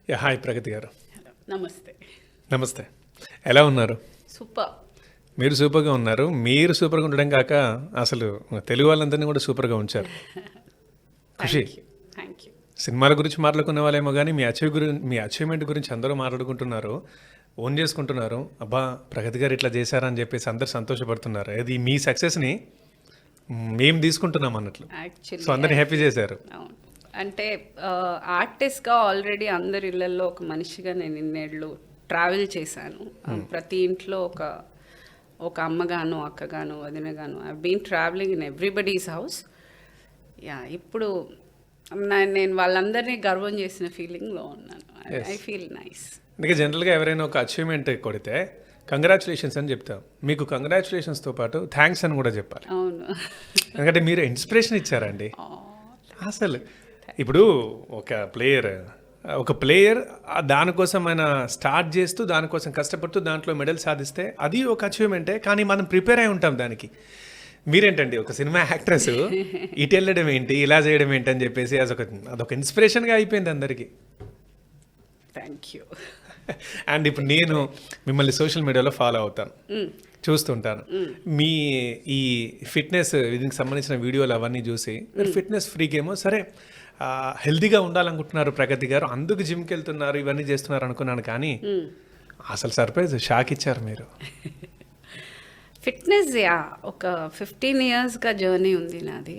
Hi ప్రగతి గారు. నమస్తే. నమస్తే. ఎలా ఉన్నారు? సూపర్. మీరు సూపర్గా ఉన్నారు. మీరు సూపర్గా ఉండడం కాక అసలు తెలుగు వాళ్ళందరినీ కూడా సూపర్గా ఉంచారు. ఖుషి. Thank you. సినిమాల గురించి మాట్లాడుకునే వాళ్ళేమో కానీ మీ అచీవ్మెంట్ గురించి అందరూ మాట్లాడుకుంటున్నారు, ఓన్ చేసుకుంటున్నారు. అబ్బా ప్రగతి గారు ఇట్లా చేశారని చెప్పేసి అందరు సంతోషపడుతున్నారు. అది మీ సక్సెస్ని మేము తీసుకుంటున్నాం అన్నట్లు. సో అందరినీ హ్యాపీ చేశారు. అవును, అంటే ఆర్టిస్ట్గా ఆల్రెడీ అందరి ఇళ్లలో ఒక మనిషిగా నేను ఇన్నేళ్ళు ట్రావెల్ చేశాను. ప్రతి ఇంట్లో ఒక అమ్మగాను, అక్కగాను, వదినగాను. I been travelling in everybody's house. ఇప్పుడు నేను వాళ్ళందరినీ గర్వం చేసిన ఫీలింగ్లో ఉన్నాను. I feel nice. అందుకే జనరల్గా ఎవరైనా ఒక అచీవ్మెంట్ కొడితే కంగ్రాచులేషన్స్ అని చెప్తాం. మీకు కంగ్రాచులేషన్స్తో పాటు థ్యాంక్స్ అని కూడా చెప్పాలి. అవును, ఎందుకంటే మీరు ఇన్స్పిరేషన్ ఇచ్చారండి. అసలు ఇప్పుడు ఒక ప్లేయర్ దానికోసం ఆయన స్టార్ట్ చేస్తూ దానికోసం కష్టపడుతూ దాంట్లో మెడల్ సాధిస్తే అది ఒక అచీవ్మెంటే. కానీ మనం ప్రిపేర్ అయి ఉంటాం దానికి. మీరేంటండి ఒక సినిమా యాక్ట్రెస్ ఇటు వెళ్ళడం ఏంటి, ఇలా చేయడం ఏంటి అని చెప్పేసి అదొక ఇన్స్పిరేషన్గా అయిపోయింది అందరికీ. Thank you. అండ్ ఇప్పుడు నేను మిమ్మల్ని సోషల్ మీడియాలో ఫాలో అవుతాను, చూస్తుంటాను. మీ ఈ ఫిట్నెస్ దీనికి సంబంధించిన వీడియోలు అవన్నీ చూసి మీరు ఫిట్నెస్ ఫ్రీకేమో సరే హెల్తీగా ఉండాలనుకుంటున్నారు ప్రగతి గారు, అందుకు జిమ్కి వెళ్తున్నారు, ఇవన్నీ చేస్తున్నారు అనుకున్నాను. కానీ అసలు సర్ప్రైజ్ షాక్ ఇచ్చారు మీరు. ఫిట్నెస్ ఒక 15 yearsగా జర్నీ ఉంది నాది.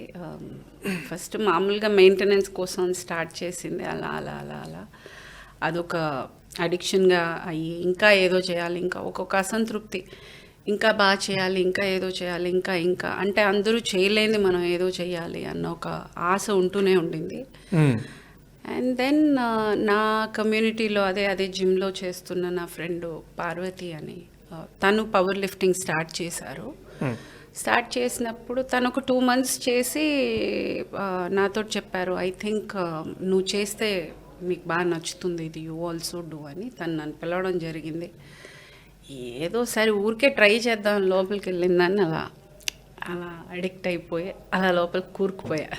ఫస్ట్ మామూలుగా మెయింటెనెన్స్ కోసం స్టార్ట్ చేసింది. అలా అలా అలా అలా అదొక అడిక్షన్గా అయ్యి ఇంకా ఏదో చేయాలి, ఇంకా ఒక్కొక్క అసంతృప్తి, ఇంకా బాగా చేయాలి, ఇంకా ఏదో చేయాలి, ఇంకా ఇంకా అంటే అందరూ చేయలేని మనం ఏదో చేయాలి అన్న ఒక ఆశ ఉంటూనే ఉండింది. అండ్ దెన్ నా కమ్యూనిటీలో అదే జిమ్లో చేస్తున్న నా ఫ్రెండ్ పార్వతి అని, తను పవర్ లిఫ్టింగ్ స్టార్ట్ చేశారు. స్టార్ట్ చేసినప్పుడు తను ఒక 2 months చేసి నాతో చెప్పారు, ఐ థింక్ నువ్వు చేస్తే మీకు బాగా నచ్చుతుంది, ఇది యూ ఆల్సో డూ అని తను నన్ను పిలవడం జరిగింది. ఏదో సరే ఊరికే ట్రై చేద్దాం లోపలికి వెళ్ళిందని అలా అలా అడిక్ట్ అయిపోయి అలా లోపలికి కూరుకుపోయా.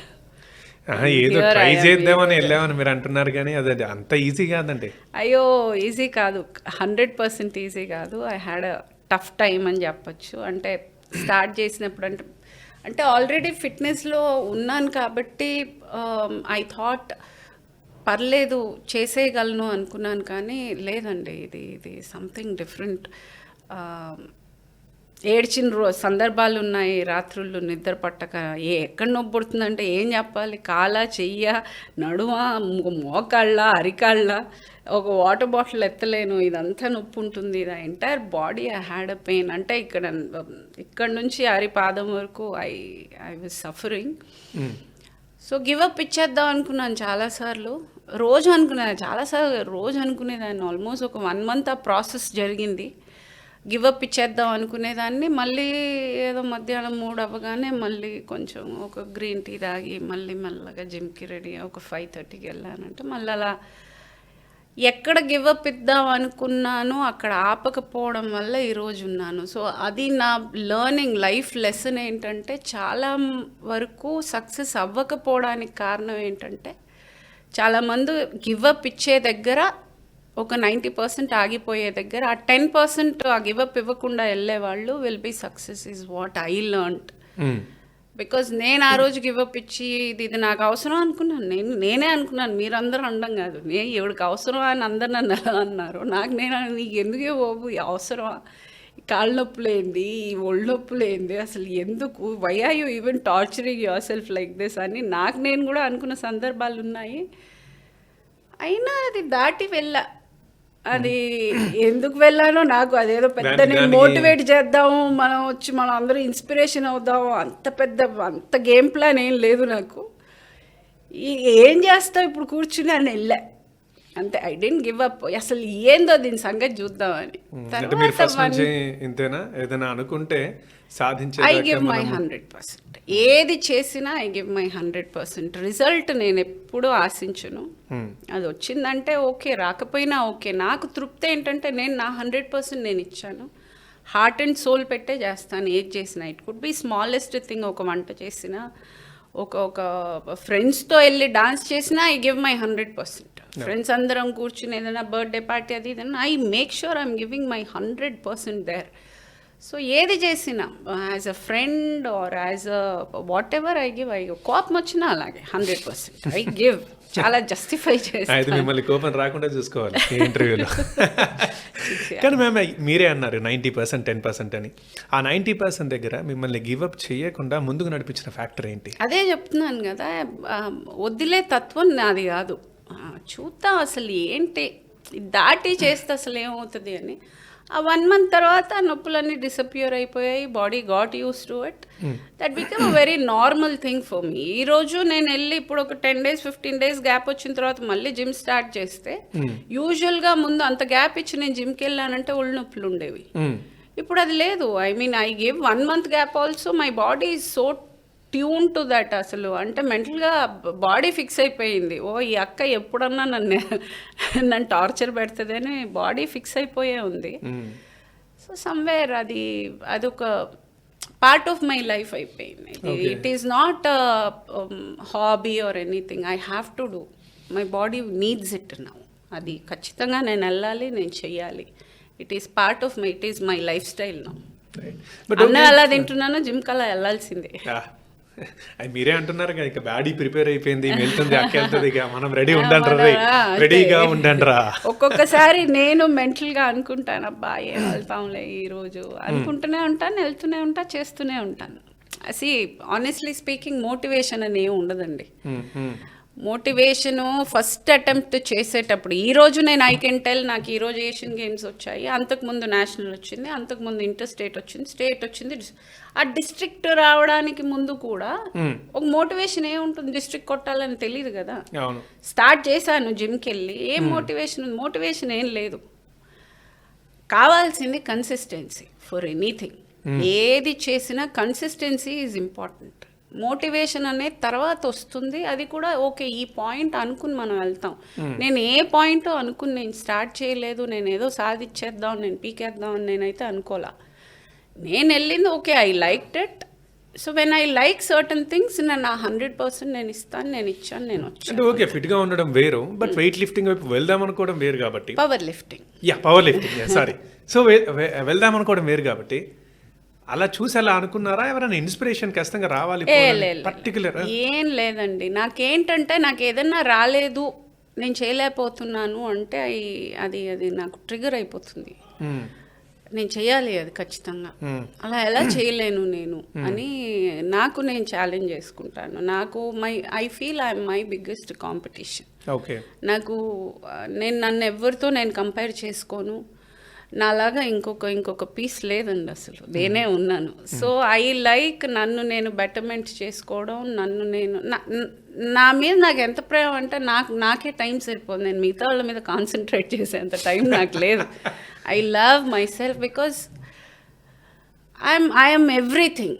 ఏదో ట్రై చేద్దామని వెళ్ళామని మీరు అంటున్నారు, కానీ అది అంత ఈజీ కాదండి. అయ్యో ఈజీ కాదు, 100% ఈజీ కాదు. I had a tough time అని చెప్పచ్చు. అంటే స్టార్ట్ చేసినప్పుడు అంటే ఆల్రెడీ ఫిట్నెస్లో ఉన్నాను కాబట్టి ఐ థాట్ పర్లేదు చేసేయగలను అనుకున్నాను. కానీ లేదండి, ఇది సంథింగ్ డిఫరెంట్. ఏడ్చిన సందర్భాలు ఉన్నాయి, రాత్రుళ్ళు నిద్ర పట్టక. ఎక్కడ నొప్పి పుడుతుందంటే ఏం చెప్పాలి, కాళ్ళ, చెయ్య, నడుమ, మోకాళ్ళ, అరికాళ్ళ, ఒక వాటర్ బాటిల్ ఎత్తలేను, ఇదంతా నొప్పి ఉంటుంది. ఇది entire body I had a pain. అంటే ఇక్కడ నుంచి అరిపాదం వరకు I was suffering. So give up ఇచ్చేద్దాం అనుకున్నాను చాలాసార్లు. రోజు అనుకునేదాన్ని. ఆల్మోస్ట్ ఒక 1 month ఆ ప్రాసెస్ జరిగింది. గివప్ ఇచ్చేద్దాం అనుకునేదాన్ని. మళ్ళీ ఏదో మధ్యాహ్నం 3 అవ్వగానే మళ్ళీ కొంచెం ఒక గ్రీన్ టీ తాగి మళ్ళీ మెల్లగా జిమ్కి రెడీ ఒక 5:30కి వెళ్ళానంటే మళ్ళీ అలా ఎక్కడ గివప్ ఇద్దాం అనుకున్నానో అక్కడ ఆపకపోవడం వల్ల ఈరోజు ఉన్నాను. సో అది నా లైఫ్ లెసన్ ఏంటంటే, చాలా వరకు సక్సెస్ అవ్వకపోవడానికి కారణం ఏంటంటే, చాలామంది గివప్ ఇచ్చే దగ్గర ఒక 90% ఆగిపోయే దగ్గర ఆ 10% ఆ గివప్ ఇవ్వకుండా వెళ్ళేవాళ్ళు will be success is what I learned. Because నేను ఆ రోజు గివప్ ఇచ్చి ఇది నాకు అవసరం అనుకున్నాను. నేనే అనుకున్నాను, మీరందరూ అనడం కాదు. ఎవరికి అవసరం అని అందరు నన్ను అన్నారు. నీకు ఎందుకే బాబు అవసరమా, కాళ్ళ నొప్పులు ఏంది, ఈ ఒళ్ళు నొప్పులు ఏంది, అసలు ఎందుకు, why are you even torturing yourself like this అని నేను కూడా అనుకున్న సందర్భాలు ఉన్నాయి. అయినా అది దాటి వెళ్ళా. అది ఎందుకు వెళ్ళానో నాకు అదేదో పెద్ద నేను మోటివేట్ చేద్దాము, మనం అందరూ ఇన్స్పిరేషన్ అవుదాము, అంత గేమ్ ప్లాన్ ఏం లేదు నాకు. ఏం చేస్తావు ఇప్పుడు కూర్చుని అని వెళ్ళా అంతే. I didn't give up. అసలు ఏందో దీని సంగతి చూద్దామని. I give my 100%. ఏది చేసినా ఐ గివ్ మై 100%. రిజల్ట్ నేను ఎప్పుడూ ఆశించను. అది వచ్చిందంటే ఓకే, రాకపోయినా ఓకే. నాకు తృప్తి ఏంటంటే నేను నా 100% నేను ఇచ్చాను. హార్ట్ అండ్ సోల్ పెట్టే చేస్తాను ఏది చేసినా. It could be smallest thing, ఒక వంట చేసినా, ఒక ఫ్రెండ్స్తో వెళ్ళి డాన్స్ చేసినా ఐ గివ్ మై 100%. ఫ్రెండ్స్ అందరం కూర్చుని ఏదైనా బర్త్డే పార్టీ అది ఏదైనా I make sure I'm giving my 100% there. So ఏది చేసినా as a friend or as a whatever I give. కోపం వచ్చినా అలాగే 100% ఐ గివ్. చాలా జస్టిఫై అయితే చేస్తాను. మిమ్మల్ని కోపం రాకుండా చూసుకోవాలి ఈ ఇంటర్వ్యూలో. కానీ మ్యామ్ మీరే అన్నారు 90% 10% అని. ఆ 90% దగ్గర మిమ్మల్ని గివప్ చేయకుండా ముందుకు నడిపించిన ఫ్యాక్టర్ ఏంటి? అదే చెప్తున్నాను కదా, వదిలే తత్వం నాది కాదు. చూద్దాం అసలు ఏంటి దాటి చేస్తే అసలు ఏమవుతుంది అని. ఆ 1 month తర్వాత నొప్పులన్నీ డిసపియర్ అయిపోయాయి. Body got use to it. That become a very normal thing for me. ఈ రోజు నేను వెళ్ళి ఇప్పుడు ఒక 10 days 15 days గ్యాప్ వచ్చిన తర్వాత మళ్ళీ జిమ్ స్టార్ట్ చేస్తే యూజువల్గా ముందు అంత గ్యాప్ ఇచ్చి నేను జిమ్కి వెళ్ళానంటే ఒళ్ళు నొప్పులు ఉండేవి. ఇప్పుడు అది లేదు. I mean I give 1 month gap also. My body is so tune to that. అసలు అంటే మెంటల్గా బాడీ ఫిక్స్ అయిపోయింది. ఓ ఈ అక్క ఎప్పుడన్నా నన్ను టార్చర్ పెడుతుందని బాడీ ఫిక్స్ అయిపోయే ఉంది. సో సమ్వేర్ అదొక పార్ట్ ఆఫ్ మై లైఫ్ అయిపోయింది. It is not hobby or anything. I have to do. My body needs it now. అది ఖచ్చితంగా నేను వెళ్ళాలి, నేను చెయ్యాలి. It is part of it is my life style now. అన్న అలా తింటున్నాను, జిమ్కి అలా వెళ్ళాల్సిందే. అది మీరే అంటున్నారు కదా, ఇక బాడీ ప్రిపేర్ అయిపోయింది, వెళ్తుంది, అక్క వెళ్తుంది, ఇక మనం రెడీ ఉండండి, రెడీగా ఉండండిరా. ఒక్కొక్కసారి నేను మెంటల్గా అనుకుంటాను, అబ్బా ఏం వెళ్తాంలే ఈరోజు అనుకుంటూనే ఉంటాను, వెళ్తూనే ఉంటా, చేస్తూనే ఉంటాను. అసలు ఆనెస్ట్లీ స్పీకింగ్ మోటివేషన్ అని ఏమి ఉండదండి. మోటివేషను ఫస్ట్ అటెంప్ట్ చేసేటప్పుడు ఈరోజు నేను ఐ కెన్ టెల్ నాకు ఈరోజు ఏషియన్ గేమ్స్ వచ్చాయి, అంతకుముందు నేషనల్ వచ్చింది, అంతకుముందు ఇంటర్ స్టేట్ వచ్చింది, స్టేట్ వచ్చింది. ఆ డిస్ట్రిక్ట్ రావడానికి ముందు కూడా ఒక మోటివేషన్ ఏముంటుంది, డిస్ట్రిక్ట్ కొట్టాలని తెలియదు కదా. స్టార్ట్ చేశాను జిమ్కి వెళ్ళి, ఏం మోటివేషన్ ఏం లేదు. కావాల్సింది కన్సిస్టెన్సీ ఫర్ ఎనీథింగ్. ఏది చేసినా కన్సిస్టెన్సీ ఈజ్ ఇంపార్టెంట్. మోటివేషన్ అనేది తర్వాత వస్తుంది. అది కూడా ఓకే ఈ పాయింట్ అనుకుని మనం వెళ్తాం. నేను ఏ పాయింట్ అనుకుని నేను స్టార్ట్ చేయలేదు, నేను ఏదో సాధించేద్దాం, నేను పీకేద్దాం అని నేనైతే అనుకోలే. నేను వెళ్ళింది okay, I liked it. So when I like certain things నేను నా 100% నేను ఇస్తాను, నేను ఇచ్చాను, నేను వచ్చాను. ఓకే ఫిట్ గా ఉండడం వేరు, బట్ వెయిట్ లిఫ్టింగ్ వైపు వెళ్దాం అనుకోవడం వేరు కాబట్టి. Power lifting sorry. సో వెళ్దాం అనుకోవడం వేరు కాబట్టి అలా చూసి అలా అనుకున్నారా? ఎవరైనా ఇన్స్పిరేషన్ ఖచ్చితంగా రావాలి పర్టికులర్? ఏం లేదండి. నాకేంటంటే నాకు ఏదన్నా రాలేదు, నేను చేయలేకపోతున్నాను అంటే అది నాకు ట్రిగర్ అయిపోతుంది. నేను చేయాలి అది ఖచ్చితంగా. అలా ఎలా చేయలేను నేను అని నాకు నేను ఛాలెంజ్ చేసుకుంటాను. నాకు I feel I'm my biggest competition. నాకు నన్ను ఎవరితో నేను కంపేర్ చేసుకోను. నాలాగా ఇంకొక పీస్ లేదండి అసలు, నేనే ఉన్నాను. సో ఐ లైక్ నన్ను నేను బెటర్మెంట్ చేసుకోవడం, నన్ను నేను నా మీద నాకు ఎంత ప్రేమ అంటే నాకే టైం సరిపోదు. నేను మిగతా వాళ్ళ మీద కాన్సన్ట్రేట్ చేసేంత టైం నాకు లేదు. I love my self because I'm everything.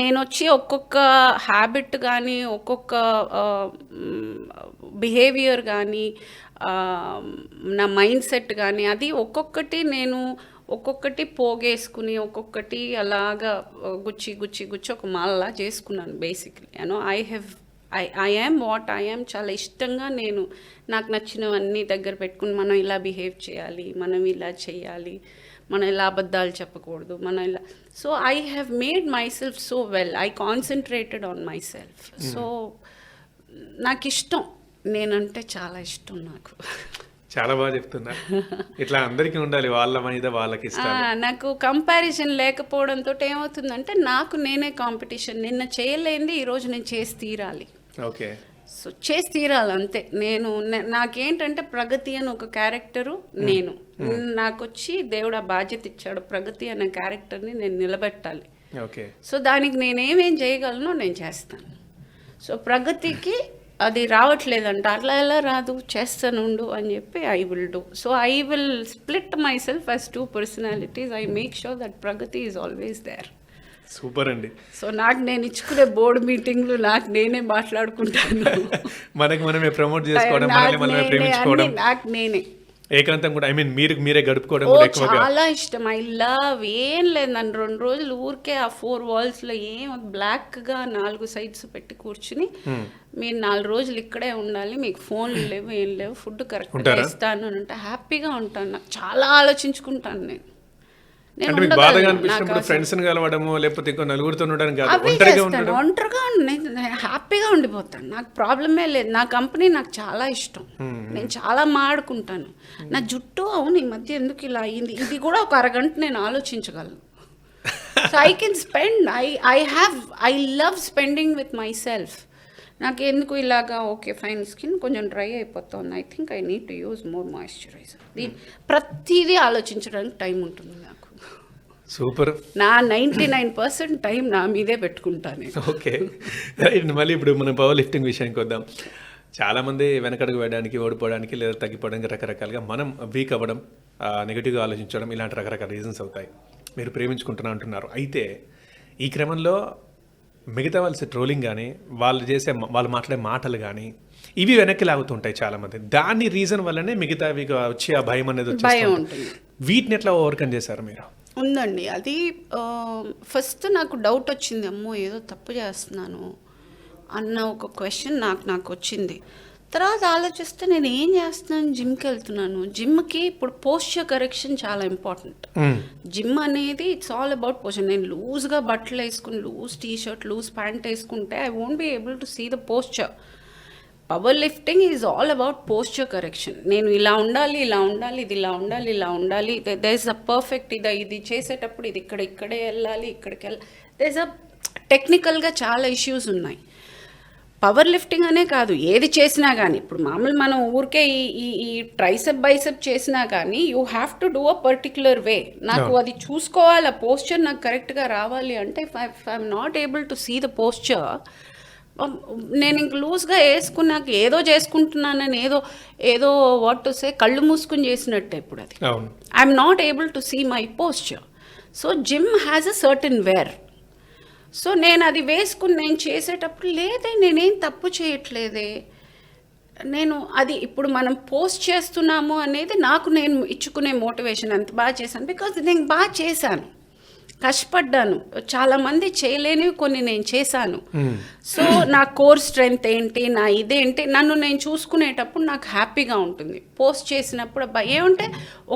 నేను వచ్చి ఒక్కొక్క హ్యాబిట్ కానీ, ఒక్కొక్క బిహేవియర్ కానీ, నా మైండ్ సెట్ కానీ, అది ఒక్కొక్కటి పోగేసుకుని ఒక్కొక్కటి అలాగా గుచ్చి ఒక మాలలా చేసుకున్నాను basically. You know I am what I am. చాలా ఇష్టంగా నేను నాకు నచ్చినవన్నీ దగ్గర పెట్టుకుని మనం ఇలా బిహేవ్ చేయాలి, మనం ఇలా చేయాలి, మనం ఇలా అబద్ధాలు చెప్పకూడదు, మనం ఇలా. So I have made my self so well. I concentrated on my self. So నాకు ఇష్టం, నేనంటే చాలా ఇష్టం నాకు. చాలా బాగా చెప్తున్నా. ఇట్లా అందరికీ ఉండాలి, వాళ్ళ మీద వాళ్ళకి ఇష్టం. నాకు కంపారిజన్ లేకపోవడంతో ఏమవుతుందంటే నాకు నేనే కాంపిటీషన్. నిన్న చేయలేంది ఈరోజు నేను చేసి తీరాలి. ఓకే. సో చేసి తీరాలి అంతే. నాకేంటంటే ప్రగతి అని ఒక క్యారెక్టరు, నాకు వచ్చి దేవుడు ఆ బాధ్యత ఇచ్చాడు, ప్రగతి అనే క్యారెక్టర్ని నేను నిలబెట్టాలి. ఓకే. సో దానికి నేనేమేం చేయగలను నేను చేస్తాను. సో ప్రగతికి అది రావట్లేదంట, అట్లా ఎలా రాదు, చేస్తానుండు అని చెప్పి I will do. So I will split myself as 2 personalities. I make sure that Pragati is always there. Super అండి. సో నాకు నేను ఇచ్చుకునే బోర్డు మీటింగ్లు నాకు నేనే మాట్లాడుకుంటాను, మనకి మనమే ప్రమోట్ చేసుకోవడం, నాకు నేనే. ఏకాంతం కూడా మీరే గడుపుకోవడం ఓ కూడా ఎక్కువగా చాలా ఇష్టం. I love. ఏం లేదు, నన్ను 2 రోజులు ఊరికే ఆ 4 walls-లో ఏం బ్లాక్గా 4 sides పెట్టి కూర్చుని మీరు 4 రోజులు ఇక్కడే ఉండాలి, మీకు ఫోన్లు లేవు ఏం లేవు, ఫుడ్ కరెక్ట్గా ఇస్తాను అని అంటే హ్యాపీగా ఉంటాను. నాకు చాలా ఆలోచించుకుంటాను నేను అంటే మీకు బాధగా అనిపించినప్పుడు ఫ్రెండ్స్ కలవడము లేకపోతే ఇంకో నలుగురితో ఉండడం కాదు, ఒంటరిగా నేను హ్యాపీగా ఉండిపోతాను. నాకు ప్రాబ్లమే లేదు. నా కంపెనీ నాకు చాలా ఇష్టం. నేను చాలా మాడుకుంటాను. నా జుట్టు అవును ఈ మధ్య ఎందుకు ఇలా అయింది, ఇది కూడా ఒక అరగంట నేను ఆలోచించగలను. So I can spend I love spending with myself. నాకు ఎందుకు ఇలాగా ఓకే ఫైన్ స్కిన్ కొంచెం డ్రై అయిపోతుంది, I think I need to use more moisturiser. ప్రతిదీ ఆలోచించడానికి టైం ఉంటుంది నాకు. సూపర్. నా 99% టైం నా మీదే పెట్టుకుంటాను. ఓకే మళ్ళీ ఇప్పుడు మనం పవర్ లిఫ్టింగ్ విషయానికి వద్దాం. చాలామంది వెనకడుగు వేయడానికి, ఓడిపోవడానికి లేదా తగ్గిపోవడానికి రకరకాలుగా మనం వీక్ అవ్వడం, నెగిటివ్గా ఆలోచించడం ఇలాంటి రకరకాల రీజన్స్ అవుతాయి. మీరు ప్రేమించుకుంటున్నా అంటున్నారు. అయితే ఈ క్రమంలో మిగతా వాళ్ళ ట్రోలింగ్ కానీ వాళ్ళు మాట్లాడే మాటలు కానీ ఇవి వెనక్కి లాగుతుంటాయి చాలామంది. దాని రీజన్ వల్లనే మిగతావి వచ్చి ఆ భయం అనేది వచ్చి వీటిని ఎట్లా ఓవర్కమ్ చేశారు మీరు? ఉందండి. అది ఫస్ట్ నాకు డౌట్ వచ్చింది, అమ్మో ఏదో తప్పు చేస్తున్నాను అన్న ఒక క్వశ్చన్ నాకు వచ్చింది. తర్వాత ఆలోచిస్తే నేను ఏం చేస్తున్నాను, జిమ్కి వెళ్తున్నాను. జిమ్కి ఇప్పుడు పోస్చర్ కరెక్షన్ చాలా ఇంపార్టెంట్. జిమ్ అనేది ఇట్స్ ఆల్ అబౌట్ పోస్చర్. నేను లూజ్గా బట్టలు వేసుకుని లూజ్ టీ-షర్ట్ లూజ్ ప్యాంట్ వేసుకుంటే I won't be able to see the posture. Power lifting is all about posture correction. నేను ఇలా ఉండాలి, ఇది ఇలా ఉండాలి, దేర్ ఇస్ అ పర్ఫెక్ట్ ఇది చేసేటప్పుడు ఇది ఇక్కడే వెళ్ళాలి, ఇక్కడికి వెళ్ళాలి. దేర్ ఇస్ అ టెక్నికల్గా చాలా ఇష్యూస్ ఉన్నాయి. పవర్ లిఫ్టింగ్ అనే కాదు, ఏది చేసినా కానీ ఇప్పుడు మామూలు మనం ఊరికే ఈ ట్రైసెప్ బైసెప్ చేసినా కానీ you have to do a particular way. నాకు అది చూసుకోవాలి, ఆ పోస్చర్ నాకు కరెక్ట్గా రావాలి అంటే if I'm not able to see the posture, నేను ఇంక లూజ్గా వేసుకున్నాక ఏదో చేసుకుంటున్నానని ఏదో వాట్ టు సే కళ్ళు మూసుకుని చేసినట్టే ఇప్పుడు అది. I'm not able to see my posture. So gym has a certain wear. So నేను అది వేసుకుని నేను చేసేటప్పుడు లేదే నేనేం తప్పు చేయట్లేదే, నేను అది ఇప్పుడు మనం పోస్ట్ చేస్తున్నాము అనేది నాకు నేను ఇచ్చుకునే మోటివేషన్. అంత బాగా చేశాను బికాజ్ నేను బాగా చేశాను, కష్టపడ్డాను. చాలామంది చేయలేనివి కొన్ని నేను చేశాను. సో నా కోర్ స్ట్రెంగ్త్ ఏంటి, నా ఇదేంటి, నన్ను నేను చూసుకునేటప్పుడు నాకు హ్యాపీగా ఉంటుంది. పోస్ట్ చేసినప్పుడు ఏమంటే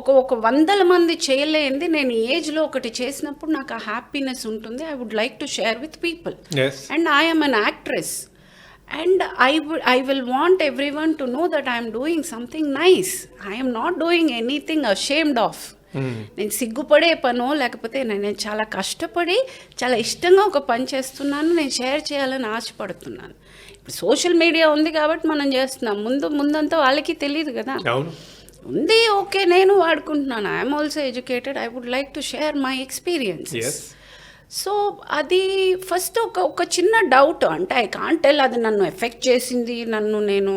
ఒక 100 మంది చేయలేనిది నేను ఏజ్లో ఒకటి చేసినప్పుడు నాకు ఆ హ్యాపీనెస్ ఉంటుంది. I would like to share with people. And I am an actress and I will want everyone to know that I am doing something nice. I am not doing anything ashamed of. నేను సిగ్గుపడే పనో లేకపోతే నేను చాలా కష్టపడి చాలా ఇష్టంగా ఒక పని చేస్తున్నాను, నేను షేర్ చేయాలని ఆశపడుతున్నాను. ఇప్పుడు సోషల్ మీడియా ఉంది కాబట్టి మనం చేస్తున్నాం. ముందంతా వాళ్ళకి తెలియదు కదా, ఉంది ఓకే నేను వాడుకుంటున్నాను. I'm also educated, I would like to share my experiences. So అది ఫస్ట్ ఒక చిన్న డౌట్, అంటే ఐ కాంట్ టెల్ అది నన్ను ఎఫెక్ట్ చేసింది, నేను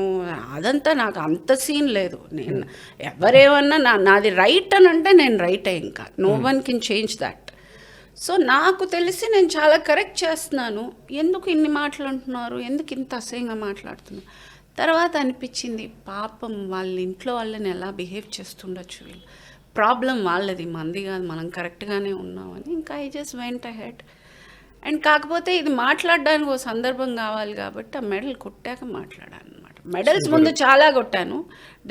అదంతా నాకు అంత సీన్ లేదు. నేను ఎవరేమన్నా నాది రైట్ అని అంటే నేను రైటే, ఇంకా no one can change that. So నాకు తెలిసి నేను చాలా కరెక్ట్ చేస్తున్నాను. ఎందుకు ఇన్ని మాటలు అంటున్నారు, ఎందుకు ఇంత అసహ్యంగా మాట్లాడుతున్నారు? తర్వాత అనిపించింది పాపం వాళ్ళ ఇంట్లో వాళ్ళని ఎలా బిహేవ్ చేస్తుండొచ్చు, వీళ్ళు ప్రాబ్లం వాళ్ళది, మంది కాదు, మనం కరెక్ట్గానే ఉన్నామని ఇంకా I just went ahead. And కాకపోతే ఇది మాట్లాడడానికి ఒక సందర్భం కావాలి కాబట్టి ఆ మెడల్ కొట్టాక మాట్లాడాను అనమాట. మెడల్స్ ముందు చాలా కొట్టాను,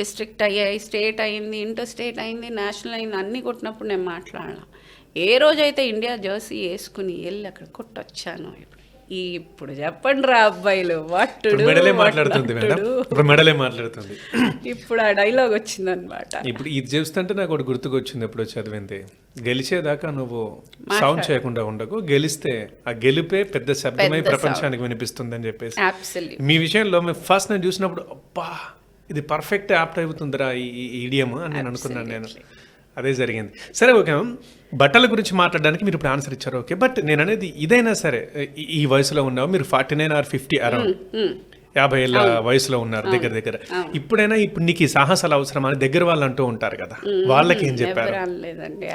డిస్ట్రిక్ట్ అయ్యాయి, స్టేట్ అయింది, ఇంటర్ స్టేట్ అయింది, నేషనల్ అయింది, అన్నీ కొట్టినప్పుడు నేను మాట్లాడాను. ఏ రోజైతే ఇండియా జెర్సీ వేసుకుని వెళ్ళి అక్కడ కొట్టొచ్చాను, ఇప్పుడు చెప్పండి రా అబ్బాయిలు, మెడలే మాట్లాడుతుంది. ఇప్పుడు ఆ డైలాగ్ వచ్చింది అనమాట. ఇప్పుడు ఇది చూస్తుంటే నాకు ఒకటి గుర్తుకొచ్చింది, ఎప్పుడు చదివింది, గెలిచేదాకా నువ్వు సౌండ్ చేయకుండా ఉండకు, గెలిస్తే ఆ గెలిపే పెద్ద శబ్దమై ప్రపంచానికి వినిపిస్తుంది అని చెప్పేసి. మీ విషయంలో మేము ఫస్ట్ నేను చూసినప్పుడు అబ్బా ఇది పర్ఫెక్ట్ యాప్ట్ అవుతుందిరా ఈ ఈడియం అని నేను అనుకున్నాను. నేను అదే జరిగింది. సరే ఓకే, బట్టల గురించి మాట్లాడడానికి మీరు ఇప్పుడు ఆన్సర్ ఇచ్చారు ఓకే. బట్ నేను అనేది ఇదైనా సరే ఈ వయసులో ఉన్నావు, మీరు 49 or 50 అరౌండ్ 50 ఏళ్ళ వయసులో ఉన్నారు దగ్గర. ఇప్పుడైనా ఇప్పుడు నీకు ఈ సాహసాలు అవసరం అని దగ్గర వాళ్ళు అంటూ ఉంటారు కదా, వాళ్ళకి ఏం చెప్పారు?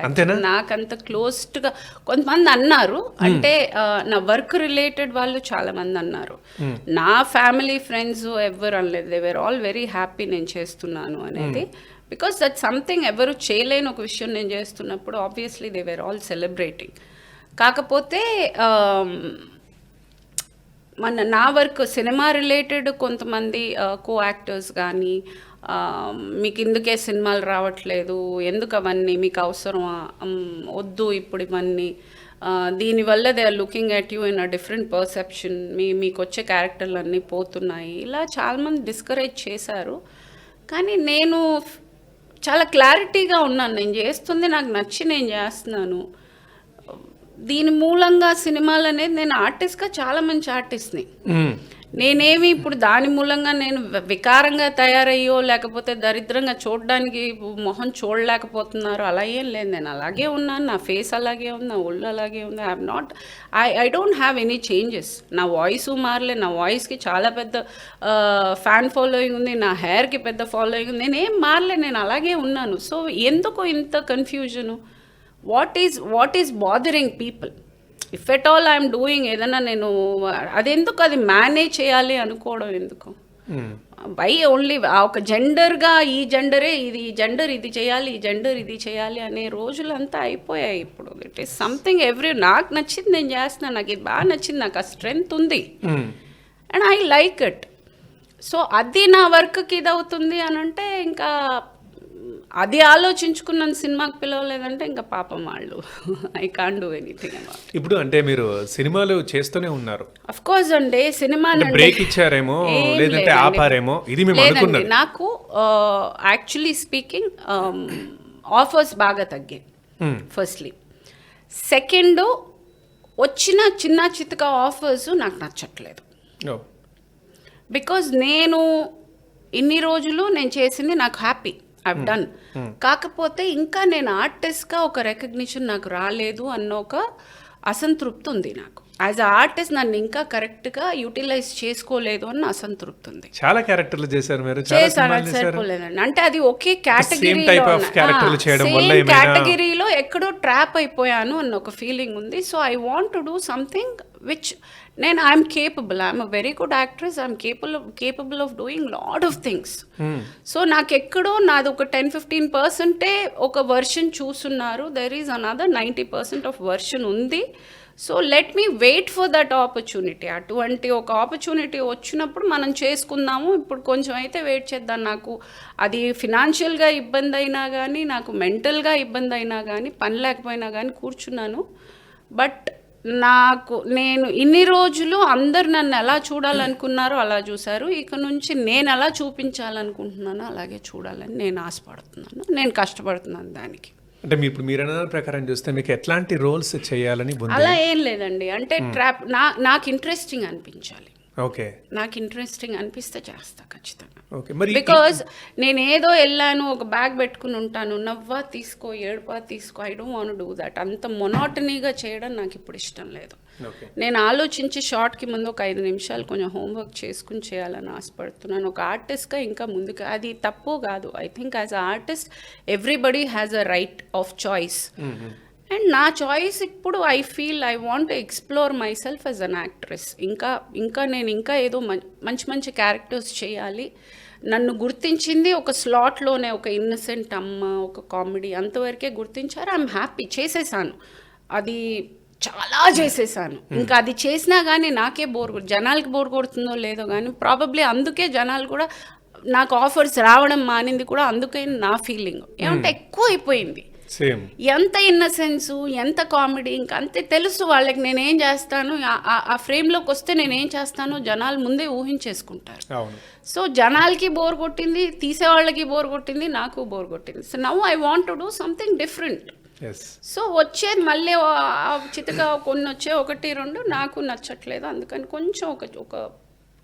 అంతేనా? నాకంత క్లోజ్డ్గా కొంతమంది అన్నారు, అంటే నా వర్క్ రిలేటెడ్ వాళ్ళు చాలా మంది అన్నారు. నా ఫ్యామిలీ ఫ్రెండ్స్ ఎవ్వరు అనలేదు, they were all very happy నేను చేస్తున్నాను అనేది. బికాస్ దట్ సంథింగ్ ఎవరు చేయలేని ఒక విషయం నేను చేస్తున్నప్పుడు obviously they were all celebrating. కాకపోతే నా వర్క్ సినిమా రిలేటెడ్ కొంతమంది కో యాక్టర్స్ కానీ మీకు ఇందుకే సినిమాలు రావట్లేదు, ఎందుకు అవన్నీ మీకు అవసరమా, వద్దు ఇప్పుడు ఇవన్నీ, దీనివల్ల they are looking at you in a different perception, మీకు వచ్చే క్యారెక్టర్లు అన్నీ పోతున్నాయి, ఇలా చాలామంది డిస్కరేజ్ చేశారు. కానీ నేను చాలా క్లారిటీగా ఉన్నాను, నేను చేస్తుంది నాకు నచ్చి నేను చేస్తున్నాను. దీని మూలంగా సినిమాలు అనేది నేను ఆర్టిస్ట్గా చాలా మంచి ఆర్టిస్ట్ని, నేనేమి ఇప్పుడు దాని మూలంగా నేను వికారంగా తయారయ్యో లేకపోతే దరిద్రంగా చూడడానికి మొహం చూడలేకపోతున్నారు అలా ఏం లేదు. నేను అలాగే ఉన్నాను, నా ఫేస్ అలాగే ఉంది, నా ఒళ్ళు అలాగే ఉంది. I don't have any changes. నా వాయిస్ మారలే, నా వాయిస్కి చాలా పెద్ద ఫ్యాన్ ఫాలోయింగ్ ఉంది, నా హెయిర్కి పెద్ద ఫాలోయింగ్ ఉంది, నేనేం మారలే, నేను అలాగే ఉన్నాను. సో ఎందుకు ఇంత confusion? What is bothering people? If at all I'm doing ఏదైనా నేను అదెందుకు అది మేనేజ్ చేయాలి అనుకోవడం ఎందుకు? బై ఓన్లీ ఒక జెండర్గా ఈ జెండరే ఇది, ఈ జెండర్ ఇది చేయాలి, ఈ జెండర్ ఇది చేయాలి అనే రోజులంతా అయిపోయాయి ఇప్పుడు. ఇట్ ఈస్ సంథింగ్ నాకు నచ్చింది నేను చేస్తున్నాను, నాకు ఇది బాగా నచ్చింది, నాకు ఆ స్ట్రెంగ్త్ ఉంది and I like it. So అది నా వర్క్కి ఇది అవుతుంది అని అంటే ఇంకా అది ఆలోచించుకున్న సినిమాకి పిలవలేదంటే ఇంకా పాపం వాళ్ళు. I can't do anything about. ఇప్పుడు అంటే మీరు సినిమాలు చేస్తూనే ఉన్నారు, అఫ్ కోర్స్ అండి. సినిమా బ్రేక్ ఇచ్చారేమో లేదంటే ఆపారేమో ఇది మేము అనుకున్నాం. నాకు యాక్చువల్లీ స్పీకింగ్ ఆఫర్స్ బాగా తగ్గాయి ఫస్ట్లీ. సెకండ్ వచ్చిన చిన్న చితక ఆఫర్స్ నాకు నచ్చట్లేదు. బికాజ్ నేను ఇన్ని రోజులు నేను చేసింది నాకు హ్యాపీ, ఐవ్ డన్. కాకపోతే ఇంకా నేను ఆర్టిస్ట్గా ఒక రికగ్నిషన్ నాకు రాలేదు అన్న ఒక అసంతృప్తి ఉంది నాకు. యాజ్ అ ఆర్టిస్ట్ నన్ను ఇంకా కరెక్ట్గా యూటిలైజ్ చేసుకోలేదు అన్న అసంతృప్తి ఉంది. చాలా క్యారెక్టర్లు చేశారు మీరు, చేశాను, సరిపోలేదండి. అంటే అది ఒకే కేటగిరీలో ఎక్కడో ట్రాప్ అయిపోయాను అన్న ఒక ఫీలింగ్ ఉంది. So I want to do something which నేను I'm capable, I'm a very good actress, I'm capable of doing lot of things. So నాకు ఎక్కడో నాది ఒక 10-15% ఒక వర్షన్ చూస్తున్నారు, there is another 90% of version ఉంది. So let me wait for that opportunity. అటువంటి ఒక ఆపర్చునిటీ వచ్చినప్పుడు మనం చేసుకుందాము. ఇప్పుడు కొంచెం అయితే వెయిట్ చేద్దాం. నాకు అది ఫినాన్షియల్గా ఇబ్బంది అయినా కానీ, నాకు మెంటల్గా ఇబ్బంది అయినా కానీ, పని లేకపోయినా కానీ కూర్చున్నాను. బట్ నేను ఇన్ని రోజులు అందరు నన్ను ఎలా చూడాలనుకున్నారో అలా చూశారు. ఇక నుంచి నేను ఎలా చూపించాలనుకుంటున్నానో అలాగే చూడాలని నేను ఆశపడుతున్నాను, నేను కష్టపడుతున్నాను దానికి. అంటే ఇప్పుడు మీరు అన్న ప్రకారం చూస్తే మీకు ఎట్లాంటి రోల్స్ చేయాలని అలా ఏం లేదండి. అంటే ట్రాప్ నాకు ఇంట్రెస్టింగ్ అనిపించాలి. ఓకే, నాకు ఇంట్రెస్టింగ్ అనిపిస్తే చేస్తా ఖచ్చితంగా. బికాజ్ నేను ఏదో వెళ్ళాను ఒక బ్యాగ్ పెట్టుకుని ఉంటాను, నవ్వా తీసుకో ఏడుపా తీసుకో, I don't want do that. అంత మొనాటనీగా చేయడం నాకు ఇప్పుడు ఇష్టం లేదు. నేను ఆలోచించి షార్ట్కి ముందు ఒక 5 నిమిషాలు కొంచెం హోంవర్క్ చేసుకుని చేయాలని ఆశపడుతున్నాను. ఒక ఆర్టిస్ట్గా ఇంకా ముందుకు అది తప్పు కాదు. I think as a artist everybody has a right of choice. And నా చాయిస్ ఇప్పుడు I feel I want to explore my self as an actress. ఇంకా నేను ఇంకా ఏదో మంచి క్యారెక్టర్స్ చేయాలి. నన్ను గుర్తించింది ఒక స్లాట్లోనే, ఒక ఇన్నసెంట్ అమ్మ, ఒక కామెడీ, అంతవరకే గుర్తించారు. I'm happy. చేసేసాను, అది చాలా చేసేసాను. ఇంకా అది చేసినా కానీ నాకే జనాలకి బోర్ కొడుతుందో లేదో కానీ ప్రాబబ్లీ అందుకే జనాలు కూడా నాకు ఆఫర్స్ రావడం మానింది కూడా అందుకే నా ఫీలింగ్. ఏమంటే ఎక్కువ అయిపోయింది, ఎంత ఇన్నసెన్సు, ఎంత కామెడీ, ఇంకా అంతే తెలుసు వాళ్ళకి నేనేం చేస్తాను. ఆ ఫ్రేమ్లోకి వస్తే నేనేం చేస్తానో జనాలు ముందే ఊహించేసుకుంటారు. సో జనాలకి బోర్ కొట్టింది, తీసేవాళ్ళకి బోర్ కొట్టింది, నాకు బోర్ కొట్టింది. So now I want to do something different. So వచ్చేది మళ్ళీ చితగా కొన్ని వచ్చే 1-2 నాకు నచ్చట్లేదు. అందుకని కొంచెం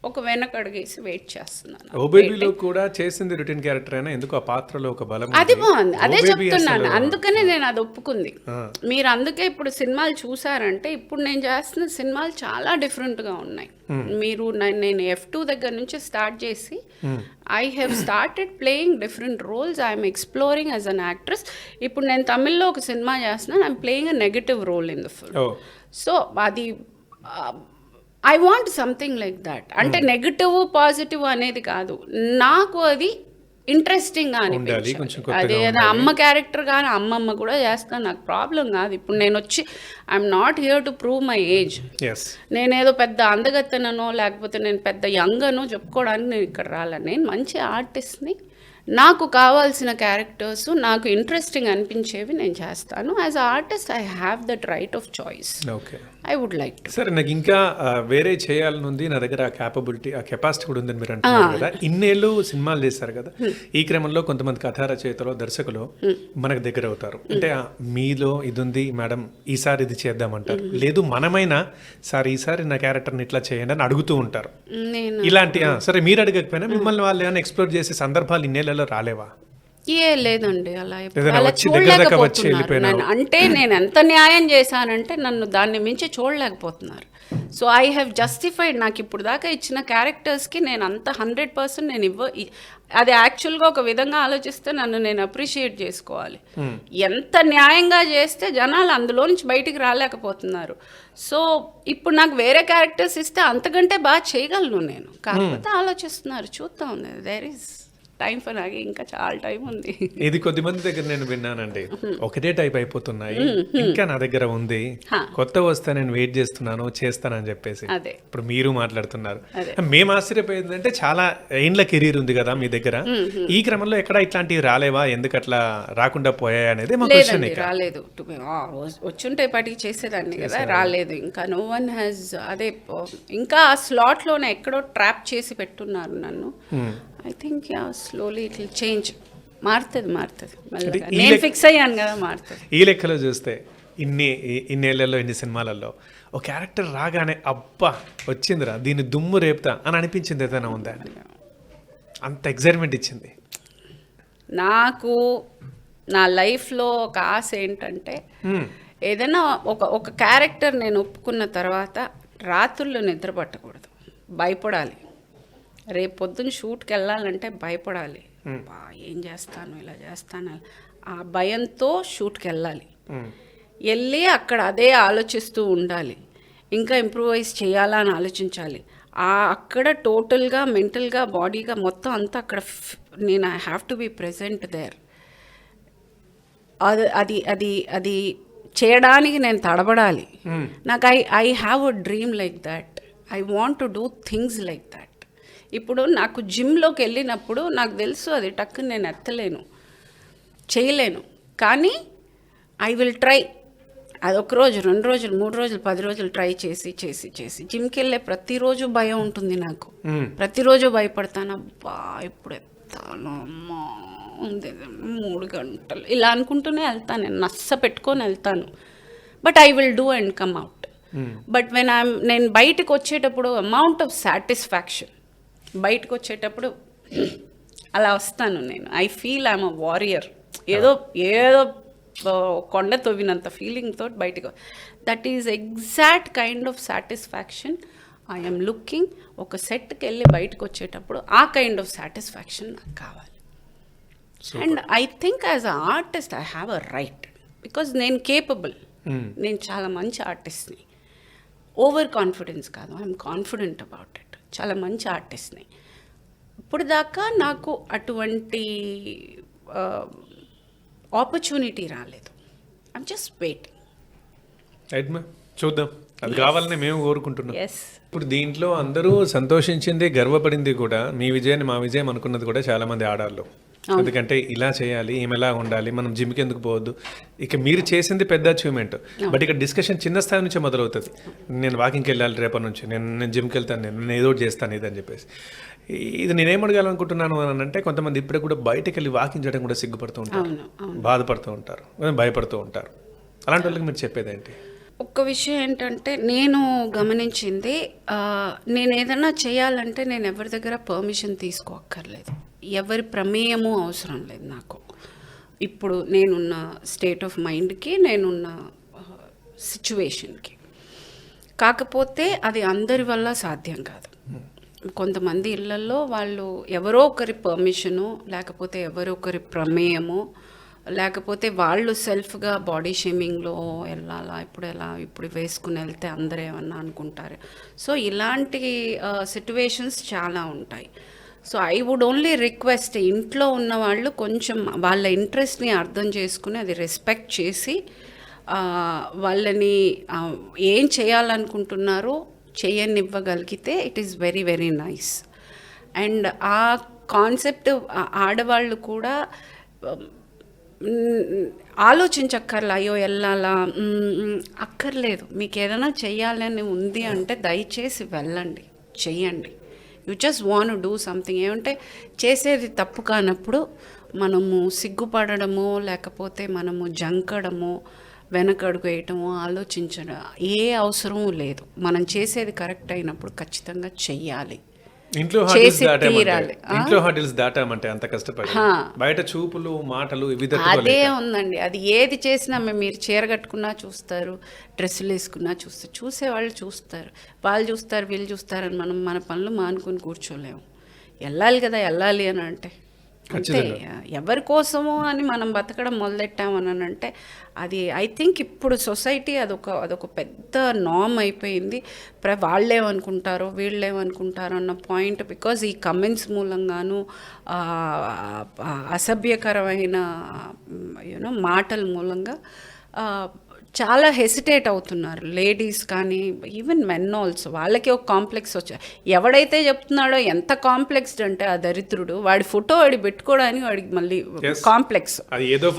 ఒక వెనక అడిగేసి వెయిట్ చేస్తున్నాను. ఓబేబీలో కూడా చేసింది రొటీన్ క్యారెక్టర్ అయినా ఎందుకు ఆ పాత్రలో ఒక బలం అది బాగుంది. అదే చెప్తున్నాను, అందుకనే నేను అది ఒప్పుకుంది. మీరు అందుకే ఇప్పుడు సినిమాలు చూసారంటే ఇప్పుడు నేను చేస్తున్న సినిమాలు చాలా డిఫరెంట్గా ఉన్నాయి. మీరు నేను F2 దగ్గర నుంచి స్టార్ట్ చేసి I have started playing different roles. I'm exploring as an actress. ఇప్పుడు నేను తమిళ్లో ఒక సినిమా చేస్తున్నాను, I'm playing a negative role in the film. So అది I want something like that. అంటే నెగటివ్ పాజిటివ్ అనేది కాదు, నాకు అది ఇంట్రెస్టింగ్ గా ఉండాలి, అనిపించాలి. కొంచెం కొత్తగా అదే ఉండాలి. అమ్మ క్యారెక్టర్ కానీ అమ్మమ్మ కూడా చేస్తాను, నాకు ప్రాబ్లం కాదు. ఇప్పుడు నేను వచ్చి I'm not here to prove my age. Yes, నేనేదో పెద్ద అందగత్తెనో లేకపోతే నేను పెద్ద యంగ్ అనో చెప్పుకోవడానికి నేను ఇక్కడ రాలేను. నేను మంచి ఆర్టిస్ట్ని, నాకు కావాల్సిన క్యారెక్టర్స్ నాకు ఇంట్రెస్టింగ్ అనిపించేవి నేను చేస్తాను. As a artist I have that right of choice. Okay. I would like to. సరే, నాకు ఇంకా వేరే చేయాలని ఉంది, నా దగ్గర ఆ క్యాపబిలిటీ, ఆ కెపాసిటీ కూడా ఉందని మీరు అంటున్నారు కదా. ఇన్నేళ్ళు సినిమాలు చేస్తారు కదా, ఈ క్రమంలో కొంతమంది కథా రచయితలు, దర్శకులు మనకు దగ్గర అవుతారు. అంటే మీలో ఇది ఉంది మేడం, ఈసారి ఇది చేద్దామంటారు, లేదు మనమైనా సార్ ఈసారి నా క్యారెక్టర్ని ఇట్లా చేయండి అని అడుగుతూ ఉంటారు. నేను ఇలాంటి సరే మీరు అడగకపోయినా మిమ్మల్ని వాళ్ళు ఏమైనా ఎక్స్ప్లోర్ చేసే సందర్భాలు ఇన్నేళ్లలో రాలేవా? లేదండి, అలా ఏదైనా వచ్చి దగ్గర దాకా వచ్చి వెళ్ళిపోయినా? అంటే నేను ఎంత న్యాయం చేశానంటే నన్ను దాన్ని మించి చూడలేకపోతున్నారు. So I have justified. నాకు ఇప్పుడు దాకా ఇచ్చిన క్యారెక్టర్స్కి నేను అంత 100% నేను అది యాక్చువల్గా ఒక విధంగా ఆలోచిస్తే నన్ను నేను అప్రిషియేట్ చేసుకోవాలి. ఎంత న్యాయంగా చేస్తే జనాలు అందులో నుంచి బయటికి రాలేకపోతున్నారు. సో ఇప్పుడు నాకు వేరే క్యారెక్టర్స్ ఇస్తే అంతకంటే బాగా చేయగలను నేను, కాకపోతే ఆలోచిస్తున్నారు. చూద్దాం, దేర్ ఈస్ టైం ఫర్ నాకు ఇంకా చాలా టైం ఉంది. ఇది కొద్ది మంది దగ్గర నేను విన్నానండి, ఒకటే టైప్ అయిపోతున్నాయి, ఇంకా నా దగ్గర ఉంది, కొత్త వస్తే నేను వెయిట్ చేస్తున్నాను, చేస్తానని చెప్పేసి. అదే ఇప్పుడు మీరు మాట్లాడుతున్నారు. మేము ఆశ్చర్యపోయింది అంటే చాలా ఏండ్ల కెరీర్ ఉంది కదా మీ దగ్గర, ఈ క్రమంలో ఎక్కడ ఇట్లాంటివి రాలేవా, ఎందుకు అట్లా రాకుండా పోయాయి అనేది మా క్వశ్చన్. రాలేదు, వచ్చుంటే పాటికి చేసేదాన్ని కదా, రాలేదు. ఇంకా నో వన్ హ్యాస్, అదే ఇంకా ఆ స్లాట్లోనే ఎక్కడో ట్రాప్ చేసి పెట్టున్నారు నన్ను. I think slowly it will change. మారుతుంది మెల్లగా. నేను ఫిక్స్ అయ్యాను కదా, మారుతుంది. ఈ లెక్కలో చూస్తే ఇన్నేళ్లలో, ఇన్ని సినిమాలలో ఒక క్యారెక్టర్ రాగానే అబ్బా వచ్చిందిరా, దీన్ని దుమ్ము రేపుతా అని అనిపించింది ఏదైనా ఉందా? అంత ఎక్సైట్మెంట్ ఇచ్చింది నాకు. నా లైఫ్లో ఒక ఆశ ఏంటంటే ఏదైనా ఒక క్యారెక్టర్ నేను ఒప్పుకున్న తర్వాత రాత్రుల్లో నిద్ర పట్టకూడదు, భయపడాలి. రేపు పొద్దున్న షూట్కి వెళ్ళాలంటే భయపడాలి, ఏం చేస్తాను, ఇలా చేస్తాను, ఆ భయంతో షూట్కి వెళ్ళాలి. వెళ్ళి అక్కడ అదే ఆలోచిస్తూ ఉండాలి, ఇంకా ఇంప్రూవైజ్ చేయాలా అని ఆలోచించాలి. అక్కడ టోటల్గా మెంటల్గా బాడీగా మొత్తం అంతా అక్కడ నేను I have to be present there. అది అది అది చేయడానికి నేను తడబడాలి. నాకు I have a dream like that. I want to do things like that. ఇప్పుడు నాకు జిమ్లోకి వెళ్ళినప్పుడు నాకు తెలుసు అది టక్కుని నేను ఎత్తలేను, చేయలేను, కానీ ఐ విల్ ట్రై. అది 1 రోజు, 2 రోజులు, 3 రోజులు, 10 రోజులు ట్రై చేసి చేసి చేసి జిమ్కి వెళ్ళే ప్రతిరోజు భయం ఉంటుంది నాకు. ప్రతిరోజు భయపడతాను, అబ్బా ఇప్పుడు ఎత్తాను, అమ్మా 3 గంటలు ఇలా అనుకుంటూనే వెళ్తాను, నేను నచ్చ పెట్టుకొని వెళ్తాను. But I will do and come out. But నేను బయటకు వచ్చేటప్పుడు అమౌంట్ ఆఫ్ సాటిస్ఫాక్షన్, బయటకు వచ్చేటప్పుడు అలా వస్తాను నేను. I feel I'm a warrior. ఏదో కొండ తవ్వినంత ఫీలింగ్ తోటి బయటకు. That is exact kind of satisfaction I'm looking. ఒక సెట్కి వెళ్ళి బయటకు వచ్చేటప్పుడు ఆ కైండ్ ఆఫ్ సాటిస్ఫాక్షన్ నాకు కావాలి. And I think as a artist I have a right, because నేను కేపబుల్. నేను చాలా మంచి ఆర్టిస్ట్ని. ఓవర్ కాన్ఫిడెన్స్ కాదు, ఐఎమ్ కాన్ఫిడెంట్ అబౌట్ ఇట్. చాలా మంచి ఆర్టిస్ట్ని. ఇప్పుడు దాకా నాకు అటువంటి ఆపర్చునిటీ రాలేదు. I'm just waiting. చూద్దాం, అది కావాలని మేము కోరుకుంటున్నాం. ఎస్. ఇప్పుడు దీంట్లో అందరూ సంతోషించింది, గర్వపడింది కూడా, మీ విజయాన్ని మా విజయం అనుకున్నది కూడా చాలా మంది ఆడాళ్ళు. ఎందుకంటే ఇలా చేయాలి, ఈమె ఎలా ఉండాలి, మనం జిమ్కి ఎందుకు పోవద్దు. ఇక మీరు చేసింది పెద్ద అచీవ్మెంట్, బట్ ఇక్కడ డిస్కషన్ చిన్న స్థాయి నుంచే మొదలవుతుంది. నేను వాకింగ్కి వెళ్ళాలి రేపటి నుంచి, నేను జిమ్కి వెళ్తాను, నేను ఏదో చేస్తాను ఇది అని చెప్పేసి. ఇది నేనేం అడగాలనుకుంటున్నాను అని అంటే, కొంతమంది ఇప్పుడే కూడా బయటకు వెళ్ళి వాకింగ్ చేయడం కూడా సిగ్గుపడుతూ ఉంటారు, బాధపడుతూ ఉంటారు, భయపడుతూ ఉంటారు. అలాంటి వాళ్ళకి మీరు చెప్పేది ఏంటి? ఒక్క విషయం ఏంటంటే, నేను గమనించింది, నేను ఏదైనా చేయాలంటే నేను ఎవరి దగ్గర పర్మిషన్ తీసుకోక్కర్లేదు, ఎవరి ప్రమేయము అవసరం లేదు నాకు. ఇప్పుడు నేనున్న స్టేట్ ఆఫ్ మైండ్కి, నేనున్న సిచ్యువేషన్కి. కాకపోతే అది అందరి వల్ల సాధ్యం కాదు. కొంతమంది ఇళ్లలో వాళ్ళు ఎవరో ఒకరి పర్మిషను, లేకపోతే ఎవరో ఒకరి ప్రమేయము, లేకపోతే వాళ్ళు సెల్ఫ్గా బాడీ షేమింగ్లో వెళ్ళాలా, ఇప్పుడు వేసుకుని వెళ్తే అందరూ ఏమన్నా అనుకుంటారు. సో ఇలాంటి సిట్యువేషన్స్ చాలా ఉంటాయి. So I would only request ఇంట్లో ఉన్న వాళ్ళు కొంచెం వాళ్ళ ఇంట్రెస్ట్ని అర్థం చేసుకుని అది రెస్పెక్ట్ చేసి వాళ్ళని ఏం చేయాలనుకుంటున్నారో చేయనివ్వగలిగితే it is very very nice. And ఆ కాన్సెప్ట్ ఆడవాళ్ళు కూడా ఆలోచించక్కర్లా, అయ్యో వెళ్ళాలా అక్కర్లేదు. మీకు ఏదైనా చెయ్యాలని ఉంది అంటే దయచేసి వెళ్ళండి, చెయ్యండి. You just want do something. ఏమంటే చేసేది తప్పు కానప్పుడు మనము సిగ్గుపడడమో లేకపోతే మనము జంకడమో వెనకడుగు వేయటమో ఆలోచించడం ఏ అవసరమూ లేదు. మనం చేసేది కరెక్ట్ అయినప్పుడు ఖచ్చితంగా చెయ్యాలి, చేసి తీరాలి. ఇంట్లో హర్డిల్స్ దాటామంటే అంత కష్టపడి బయట చూపులు మాటలు అదే ఉందండి. అది ఏది చేసినా మీరు చీర కట్టుకున్నా చూస్తారు, డ్రెస్సులు వేసుకున్నా చూస్తారు, చూసేవాళ్ళు చూస్తారు, వాళ్ళు చూస్తారు, వీళ్ళు చూస్తారని మనం మన పనులు మానుకొని కూర్చోలేము. వెళ్ళాలి కదా, వెళ్ళాలి అని అంటే అంతే. ఎవరి కోసమో అని మనం బతకడం మొదలెట్టామని అంటే అది ఐ థింక్ ఇప్పుడు సొసైటీ అదొక పెద్ద నార్మ్ అయిపోయింది. వాళ్ళేమనుకుంటారో వీళ్ళేమనుకుంటారో అన్న పాయింట్. బికాజ్ ఈ కమెంట్స్ మూలంగాను అసభ్యకరమైన మాటల మూలంగా చాలా హెసిటేట్ అవుతున్నారు లేడీస్ కానీ ఈవెన్ మెన్ ఆల్సో. వాళ్ళకి ఒక కాంప్లెక్స్ వచ్చాయి. ఎవడైతే చెప్తున్నాడో ఎంత కాంప్లెక్స్డ్ అంటే ఆ దరిద్రుడు, వాడి ఫోటో వాడి పెట్టుకోవడానికి వాడికి మళ్ళీ కాంప్లెక్స్. ఏదో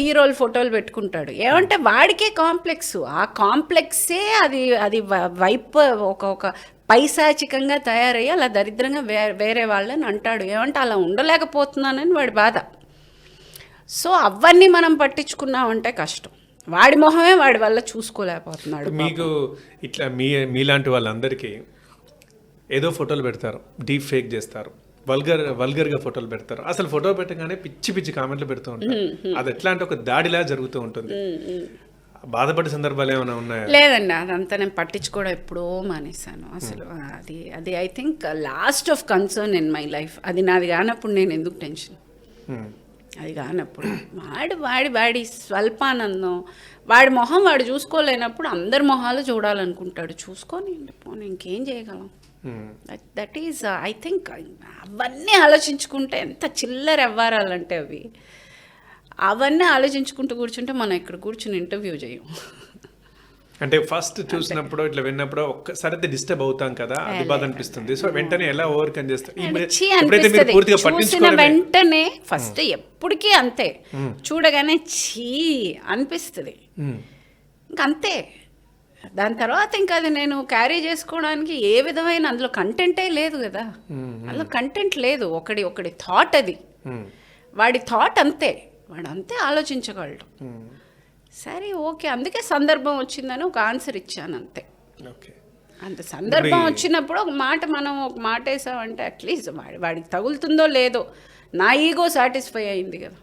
హీరోల ఫోటోలు పెట్టుకుంటాడు. ఏమంటే వాడికే కాంప్లెక్స్. ఆ కాంప్లెక్సే అది వైపు ఒక పైశాచికంగా తయారయ్యి అలా దరిద్రంగా వేరే వాళ్ళని అంటాడు. ఏమంటే అలా ఉండలేకపోతున్నానని వాడి బాధ. సో అవన్నీ మనం పట్టించుకున్నామంటే కష్టం. వాడి మొహమే వాడి వల్ల చూసుకోలేకపోతున్నాడు. మీకు ఇట్లా మీలాంటి వాళ్ళందరికీ ఏదో ఫోటోలు పెడతారు, డీప్ ఫేక్ చేస్తారు, వల్గర్గా ఫోటోలు పెడతారు. అసలు ఫోటో పెట్టగానే పిచ్చి పిచ్చి కామెంట్లు పెడుతూ ఉంటారు. అది ఎట్లా అంటే ఒక దాడిలా జరుగుతూ ఉంటుంది. బాధపడే సందర్భాలు ఏమైనా ఉన్నాయా? లేదండి, అదంతా నేను పట్టించుకోవడం ఎప్పుడో మానేశాను అసలు. అది I think last of concern in my life. అది నాది కానప్పుడు నేను ఎందుకు టెన్షన్? అది కానప్పుడు వాడి స్వల్పానందం, వాడి మొహం వాడు చూసుకోలేనప్పుడు అందరి మొహాలు చూడాలనుకుంటాడు. చూసుకొని పోనీ ఇంకేం చేయగలం? That is I think. అవన్నీ ఆలోచించుకుంటే ఎంత చిల్లర ఎవ్వారాలంటే అవి అవన్నీ ఆలోచించుకుంటూ కూర్చుంటే మనం ఇక్కడ కూర్చుని ఇంటర్వ్యూ చేయం. అంటే ఫస్ట్ చూసినప్పుడు ఇట్లా విన్నప్పుడు ఒక్కసారి అయితే డిస్టర్బ్ అవుతాం కదా, అది బాధ అనిపిస్తుంది. సో వెంటనే ఎలా ఓవర్కమ్ చేస్తారు? చూసిన వెంటనే ఫస్ట్ ఎప్పటికీ అంతే, చూడగానే చీ అనిపిస్తుంది, ఇంకంతే. దాని తర్వాత ఇంకా అది నేను క్యారీ చేసుకోవడానికి ఏ విధమైన అందులో కంటెంటే లేదు కదా. అందులో కంటెంట్ లేదు. ఒకటి థాట్, అది వాడి థాట్, అంతే. వాడు అంతే ఆలోచించగలడు. సరే ఓకే, అందుకే సందర్భం వచ్చిందని ఒక ఆన్సర్ ఇచ్చాను అంతే. అంత సందర్భం వచ్చినప్పుడు మనం ఒక మాట వేసామంటే అట్లీస్ట్ వాడికి తగులుతుందో లేదో నా ఈగో సాటిస్ఫై అయింది కదా.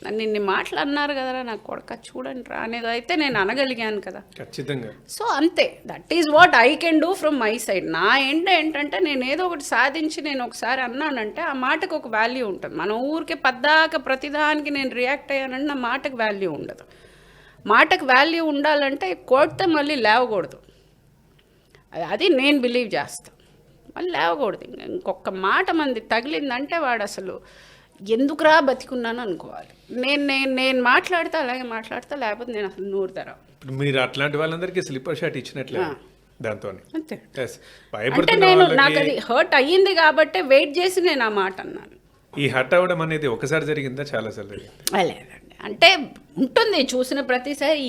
నన్ను ఇన్ని మాటలు అన్నారు కదరా నాకు కొడక చూడండి రా అనేది అయితే నేను అనగలిగాను కదా ఖచ్చితంగా. సో అంతే, that is what I can do from my side. నా ఎండ్ ఏంటంటే నేను ఏదో ఒకటి సాధించి నేను ఒకసారి అన్నానంటే ఆ మాటకు ఒక వాల్యూ ఉంటుంది. మన ఊరికే పద్దాక ప్రతిదానికి నేను రియాక్ట్ అయ్యానంటే నా మాటకు వాల్యూ ఉండదు. మాటకు వాల్యూ ఉండాలంటే కొడితే మళ్ళీ లేవకూడదు. అది నేను బిలీవ్ చేస్తాను. మళ్ళీ లేవకూడదు. ఇంకొక మాట మంది తగిలిందంటే వాడు అసలు ఎందుకురా బతికున్నాను అనుకోవాలి. నేను మాట్లాడితే అలాగే మాట్లాడతా, లేకపోతే నేను అసలు నూరు తరా. ఇప్పుడు మీరు అట్లాంటి వాళ్ళందరికీ స్లిప్పర్ షాట్ ఇచ్చినట్లే దాంతో అంతే. అంటే నాకు అది హర్ట్ అయ్యింది కాబట్టి వెయిట్ చేసి నేను ఆ మాట అన్నాను. ఈ హర్ట్ అవ్వడం అనేది ఒకసారి జరిగిందా చాలాసార్లు జరిగింది? లేదండి, అంటే ఉంటుంది చూసిన ప్రతిసారి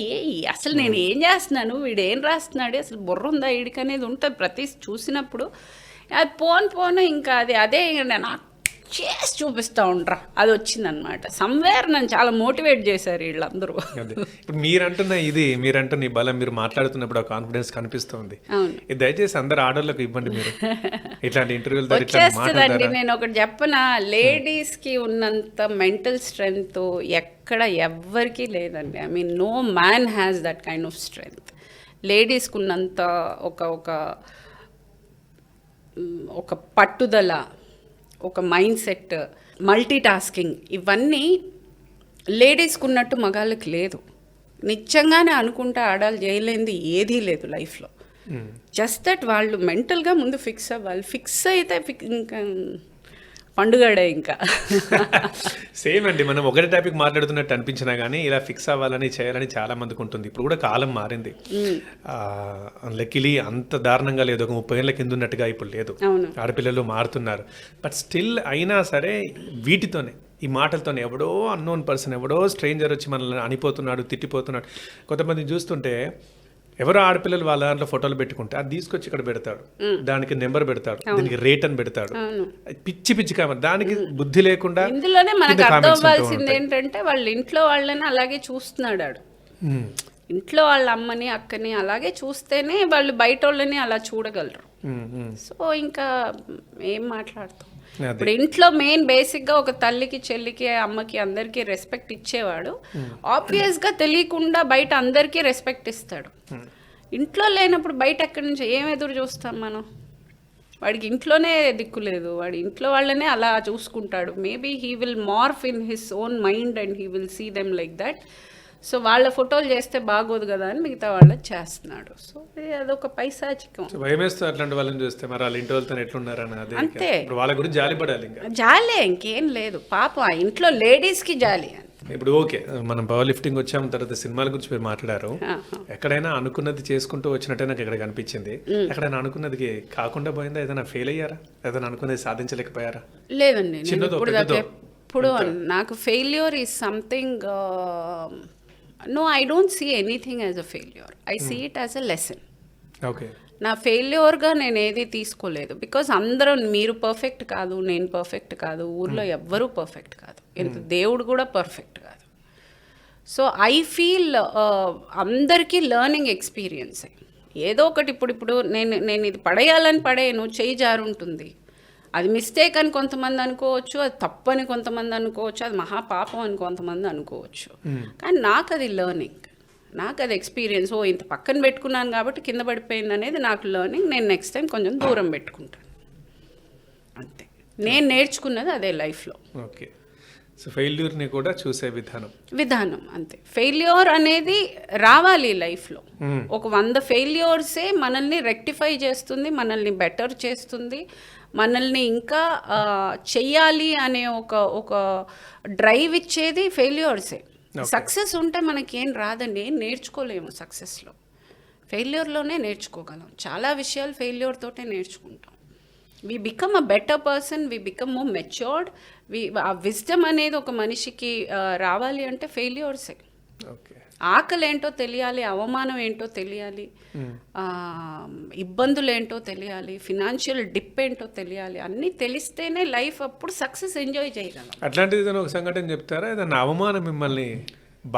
అసలు నేను ఏం చేస్తున్నాను, వీడు ఏం రాస్తున్నాడు, అసలు బుర్ర ఉందా వీడికి అనేది ఉంటుంది ప్రతి చూసినప్పుడు. అది పోను ఇంకా అదే నాకు చేసి చూపిస్తూ ఉంటా. అది వచ్చిందనమాట. సమ్వేర్ నన్ను చాలా మోటివేట్ చేశారు వీళ్ళందరూ. ఇప్పుడు మీరంటున్న ఈ బలం మీరు మాట్లాడుతున్నప్పుడు ఆ కాన్ఫిడెన్స్ కనిపిస్తుంది. దయచేసి అందరు ఆర్డర్లకు ఇవ్వండి. మీరు ఇట్లాంటి ఇంటర్వ్యూలు వచ్చేస్తుందండి. నేను ఒకటి చెప్పనా, లేడీస్కి ఉన్నంత మెంటల్ స్ట్రెంగ్త్ ఎక్కడ ఎవ్వరికీ లేదండి. I mean no man has that kind of strength. లేడీస్కి ఉన్నంత ఒక పట్టుదల, ఒక మైండ్ సెట్, మల్టీ టాస్కింగ్, ఇవన్నీ లేడీస్కి ఉన్నట్టు మగాళ్ళకి లేదు. నిజంగానే అనుకుంటే ఆడాలి చేయలేనిది ఏదీ లేదు లైఫ్లో. జస్ట్ దట్ వాళ్ళు మెంటల్గా ముందు ఫిక్స్ అవ్వాలి. ఫిక్స్ అయితే ఇంకా పండుగడే ఇంకా. సేమ్ అండి, మనం ఒకటి టాపిక్ మాట్లాడుతున్నట్టు అనిపించినా కానీ ఇలా ఫిక్స్ అవ్వాలని చేయాలని చాలా మందికి ఉంటుంది. ఇప్పుడు కూడా కాలం మారింది. లక్కీలీ అంత దారుణంగా లేదు, ఒక 30 ఏళ్ళ కింద ఉన్నట్టుగా ఇప్పుడు లేదు. ఆడపిల్లలు మారుతున్నారు. బట్ స్టిల్ అయినా సరే వీటితోనే, ఈ మాటలతోనే ఎవడో అన్నోన్ పర్సన్, ఎవడో స్ట్రేంజర్ వచ్చి మనల్ని అనిపోతున్నాడు, తిట్టిపోతున్నాడు. కొంతమంది చూస్తుంటే ఎవరో ఆడపిల్లలు వాళ్ళ దాంట్లో ఫోటోలు పెట్టుకుంటే అది తీసుకొచ్చి ఇక్కడ పెడతాడు, దానికి నెంబర్ పెడతాడు, దీనికి రేట్ అని పెడతాడు. పిచ్చి పిచ్చి కామెంట్, దానికి బుద్ధి లేకుండా. ఇందులోనే మనకు అర్థం అవ్వాల్సింది ఏంటంటే వాళ్ళ ఇంట్లో వాళ్ళని అలాగే చూస్తున్నాడు. ఇంట్లో వాళ్ళ అమ్మని అక్కని అలాగే చూస్తేనే వాళ్ళు బయట వాళ్ళని అలా చూడగలరు. సో ఇంకా ఏం మాట్లాడతాం. ఇప్పుడు ఇంట్లో మెయిన్ బేసిక్గా ఒక తల్లికి, చెల్లికి, అమ్మకి అందరికీ రెస్పెక్ట్ ఇచ్చేవాడు ఆబ్వియస్గా తెలియకుండా బయట అందరికీ రెస్పెక్ట్ ఇస్తాడు. ఇంట్లో లేనప్పుడు బయట ఎక్కడి నుంచి ఏం ఎదురు చూస్తాం మనం? వాడికి ఇంట్లోనే దిక్కు లేదు, వాడి ఇంట్లో వాళ్ళనే అలా చూసుకుంటాడు. Maybe he will morph in his own mind and he will see them like that. So వాళ్ళ ఫోటోలు చేస్తే బాగోదు కదా అని మిగతా వాళ్ళకి చేస్తున్నాడు. సో అదొక పైశాచికం. భయమేస్తూ అట్లాంటి వాళ్ళని చూస్తే మరి వాళ్ళ ఇంటి వాళ్ళతో ఎట్లున్నారని. అదే అంతే, వాళ్ళ గురించి జాలి పడాలి. ఇంకా జాలే, ఇంకేం లేదు. పాపం ఆ ఇంట్లో లేడీస్కి జాలి. ఇప్పుడు ఓకే, మనం పవర్ లిఫ్టింగ్ వచ్చాము, తర్వాత సినిమాల గురించి మీరు మాట్లాడారు. ఎక్కడైనా అనుకున్నది చేసుకుంటూ వచ్చినట్టే నాకు ఇక్కడ కనిపించింది. ఎక్కడైనా అనుకున్నది కాకుండా పోయిందా? ఏదైనా ఫెయిల్ అయ్యారా? ఏదైనా అనుకున్నది సాధించలేకపోయారా? లేదండి, ఇప్పుడు నాకు failure is something. No, I don't see anything as a failure. I see it as a lesson. Okay. నా ఫెయిల్యూర్గా నేను ఏది తీసుకోలేదు. బికాజ్ అందరూ, మీరు పర్ఫెక్ట్ కాదు, నేను పర్ఫెక్ట్ కాదు, ఊర్లో ఎవ్వరూ పర్ఫెక్ట్ కాదు, దేవుడు కూడా పర్ఫెక్ట్ కాదు. సో ఐ ఫీల్ అందరికీ లెర్నింగ్ ఎక్స్పీరియన్స్. ఏదో ఒకటి ఇప్పుడు నేను ఇది పడేయాలని పడేయను, చేయి జారుంటుంది. అది మిస్టేక్ అని కొంతమంది అనుకోవచ్చు, అది తప్పు అని కొంతమంది అనుకోవచ్చు, అది మహాపాపం అని కొంతమంది అనుకోవచ్చు. కానీ నాకు అది లెర్నింగ్, నాకు అది ఎక్స్పీరియన్స్. ఇంత పక్కన పెట్టుకున్నాను కాబట్టి కింద పడిపోయింది అనేది నాకు లెర్నింగ్. నేను నెక్స్ట్ టైం కొంచెం దూరం పెట్టుకుంటాను, అంతే. నేను నేర్చుకున్నది అదే లైఫ్లో. ఓకే. సో ఫెయిల్యూర్ని కూడా చూసే విధానం అంతే. ఫెయిల్యూర్ అనేది రావాలి లైఫ్లో. ఒక 100 ఫెయిల్యూర్సే మనల్ని రెక్టిఫై చేస్తుంది, మనల్ని బెటర్ చేస్తుంది, మనల్ని ఇంకా చెయ్యాలి అనే ఒక డ్రైవ్ ఇచ్చేది ఫెయిల్యూర్సే. సక్సెస్ ఉంటే మనకేం రాదండి, ఏం నేర్చుకోలేము సక్సెస్లో. ఫెయిల్యూర్లోనే నేర్చుకోగలం చాలా విషయాలు, ఫెయిల్యూర్ తోటే నేర్చుకుంటాం. We become a better person, we become more matured. ఆ విజ్డమ్ అనేది ఒక మనిషికి రావాలి అంటే ఫెయిల్యూర్సే. ఆకలి ఏంటో తెలియాలి, అవమానం ఏంటో తెలియాలి, ఇబ్బందులు ఏంటో తెలియాలి, ఫినాన్షియల్ డిప్ ఏంటో తెలియాలి. అన్నీ తెలిస్తేనే లైఫ్ అప్పుడు సక్సెస్ ఎంజాయ్ చేయగలం. అట్లాంటిది ఒక సంఘటన చెప్తారా? ఏదన్నా అవమానం మిమ్మల్ని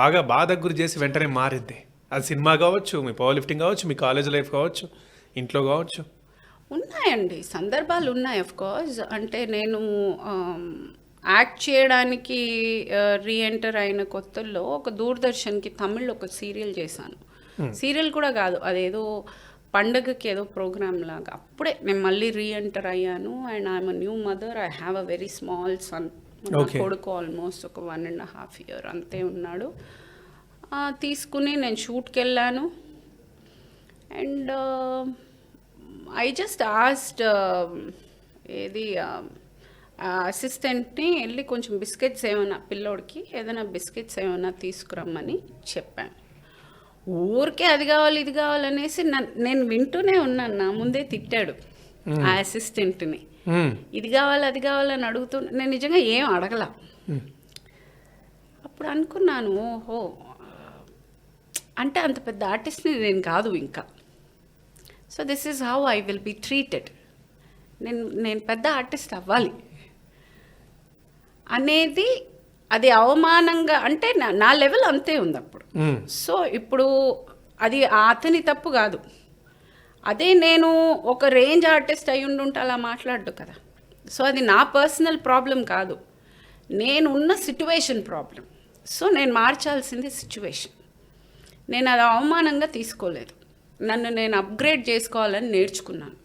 బాగా గురి చేసి వెంటనే మారింది? అది సినిమా కావచ్చు, మీ పవర్ లిఫ్టింగ్ కావచ్చు, మీ కాలేజ్ లైఫ్ కావచ్చు, ఇంట్లో కావచ్చు. ఉన్నాయండి, సందర్భాలు ఉన్నాయి. Of course. అంటే నేను యాక్ట్ చేయడానికి రీఎంటర్ అయిన కొత్తల్లో ఒక దూరదర్శన్కి తమిళ్లో ఒక సీరియల్ చేశాను. సీరియల్ కూడా కాదు, అదేదో పండగకి ఏదో ప్రోగ్రామ్ లాగా. అప్పుడే నేను మళ్ళీ రీఎంటర్ అయ్యాను. And I'm a new mother, I have a very small son. కొడుకు ఆల్మోస్ట్ ఒక 1.5 years అంతే ఉన్నాడు. తీసుకుని నేను షూట్కి వెళ్ళాను. అండ్ ఐ జస్ట్ ఆస్డ్ అసిస్టెంట్ని వెళ్ళి కొంచెం బిస్కెట్స్ ఏమైనా, పిల్లోడికి ఏదైనా బిస్కెట్స్ ఏమైనా తీసుకురమ్మని చెప్పాను. ఊరికే అది కావాలి ఇది కావాలనేసి నేను వింటూనే ఉన్నాను. నా ముందే తిట్టాడు ఆ అసిస్టెంట్ని. ఇది కావాలి అది కావాలని అడుగుతూ నేను నిజంగా ఏం అడగల. అప్పుడు అనుకున్నాను, ఓహో అంటే అంత పెద్ద ఆర్టిస్ట్ని నేను కాదు ఇంకా. So this is how I will be treated. నేను పెద్ద ఆర్టిస్ట్ అవ్వాలి అనేది, అది అవమానంగా, అంటే నా లెవెల్ అంతే ఉంది అప్పుడు. సో ఇప్పుడు అది అతని తప్పు కాదు. అదే నేను ఒక రేంజ్ ఆర్టిస్ట్ అయి ఉండుంటే అలా మాట్లాడు కదా. సో అది నా పర్సనల్ ప్రాబ్లం కాదు, నేను ఉన్న సిట్యువేషన్ ప్రాబ్లం. సో నేను మార్చాల్సింది సిచ్యువేషన్. నేను అది అవమానంగా తీసుకోలేదు, నన్ను నేను అప్గ్రేడ్ చేసుకోవాలని నేర్చుకున్నాను.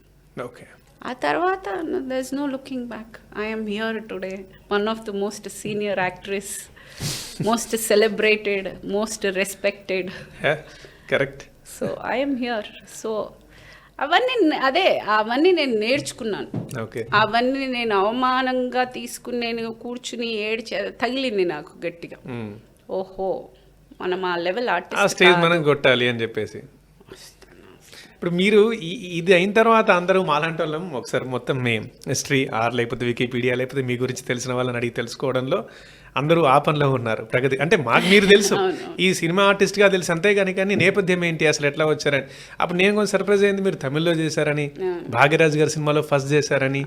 ఓకే. ఆ తర్వాత there is no looking back. I'm here today, one of the most senior actress, most celebrated, most respected. Correct. So I'm here. So అవన్నీ నేను నేర్చుకున్నాను. ఓకే. అవన్నీ నేను అవమానంగా తీసుకుని నేను కూర్చుని తగిలింది నాకు గట్టిగా. ఓహో, మనం ఆ లెవెల్ ఆ ఆర్టిస్ట్ స్టేజ్ మనం కొట్టాలి అని చెప్పేసి. ఇప్పుడు మీరు ఇది అయిన తర్వాత అందరూ మాలాంటి వాళ్ళం ఒకసారి మొత్తం మీ హిస్టరీ లేకపోతే వికీపీడియా లేకపోతే మీ గురించి తెలిసిన వాళ్ళని అడిగి తెలుసుకోవడంలో అందరూ ఆ పనిలో ఉన్నారు. ప్రగతి అంటే మాకు మీరు తెలుసు, ఈ సినిమా ఆర్టిస్ట్గా తెలుసు అంతేగాని కానీ నేపథ్యం ఏంటి అసలు ఎట్లా వచ్చారని. అప్పుడు నేను కొంచెం సర్ప్రైజ్ అయింది, మీరు తమిళ్లో చేశారని, భాగ్యరాజ్ గారి సినిమాలో ఫస్ట్ చేశారని,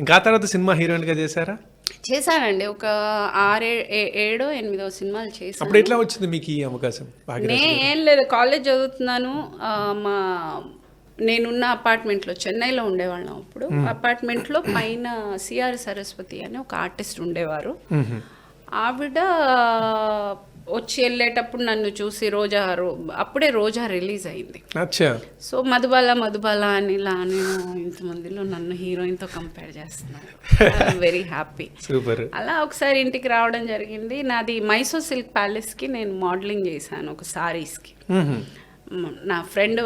ఇంకా తర్వాత సినిమా హీరోయిన్గా చేశానండి. ఒక 6-8 సినిమాలు చేశాను. అప్పుడు ఎట్లా వచ్చింది మీకు ఈ అవకాశం? ఏం లేదు, కాలేజ్ చదువుతున్నాను. నేనున్న అపార్ట్మెంట్లో, చెన్నైలో ఉండేవాళ్ళం అప్పుడు. అపార్ట్మెంట్లో పైన సిఆర్ సరస్వతి అని ఒక ఆర్టిస్ట్ ఉండేవారు. ఆవిడ వచ్చి వెళ్ళేటప్పుడు నన్ను చూసి అప్పుడే రోజా రిలీజ్ అయింది. సో మధుబాల అని ఇలా నేను ఇంతమందిలో నన్ను హీరోయిన్తో కంపేర్ చేస్తున్నాను. Very happy. అలా ఒకసారి ఇంటికి రావడం జరిగింది. నాది మైసూర్ సిల్క్ ప్యాలెస్కి నేను మోడలింగ్ చేశాను ఒక సారీస్కి. నా ఫ్రెండ్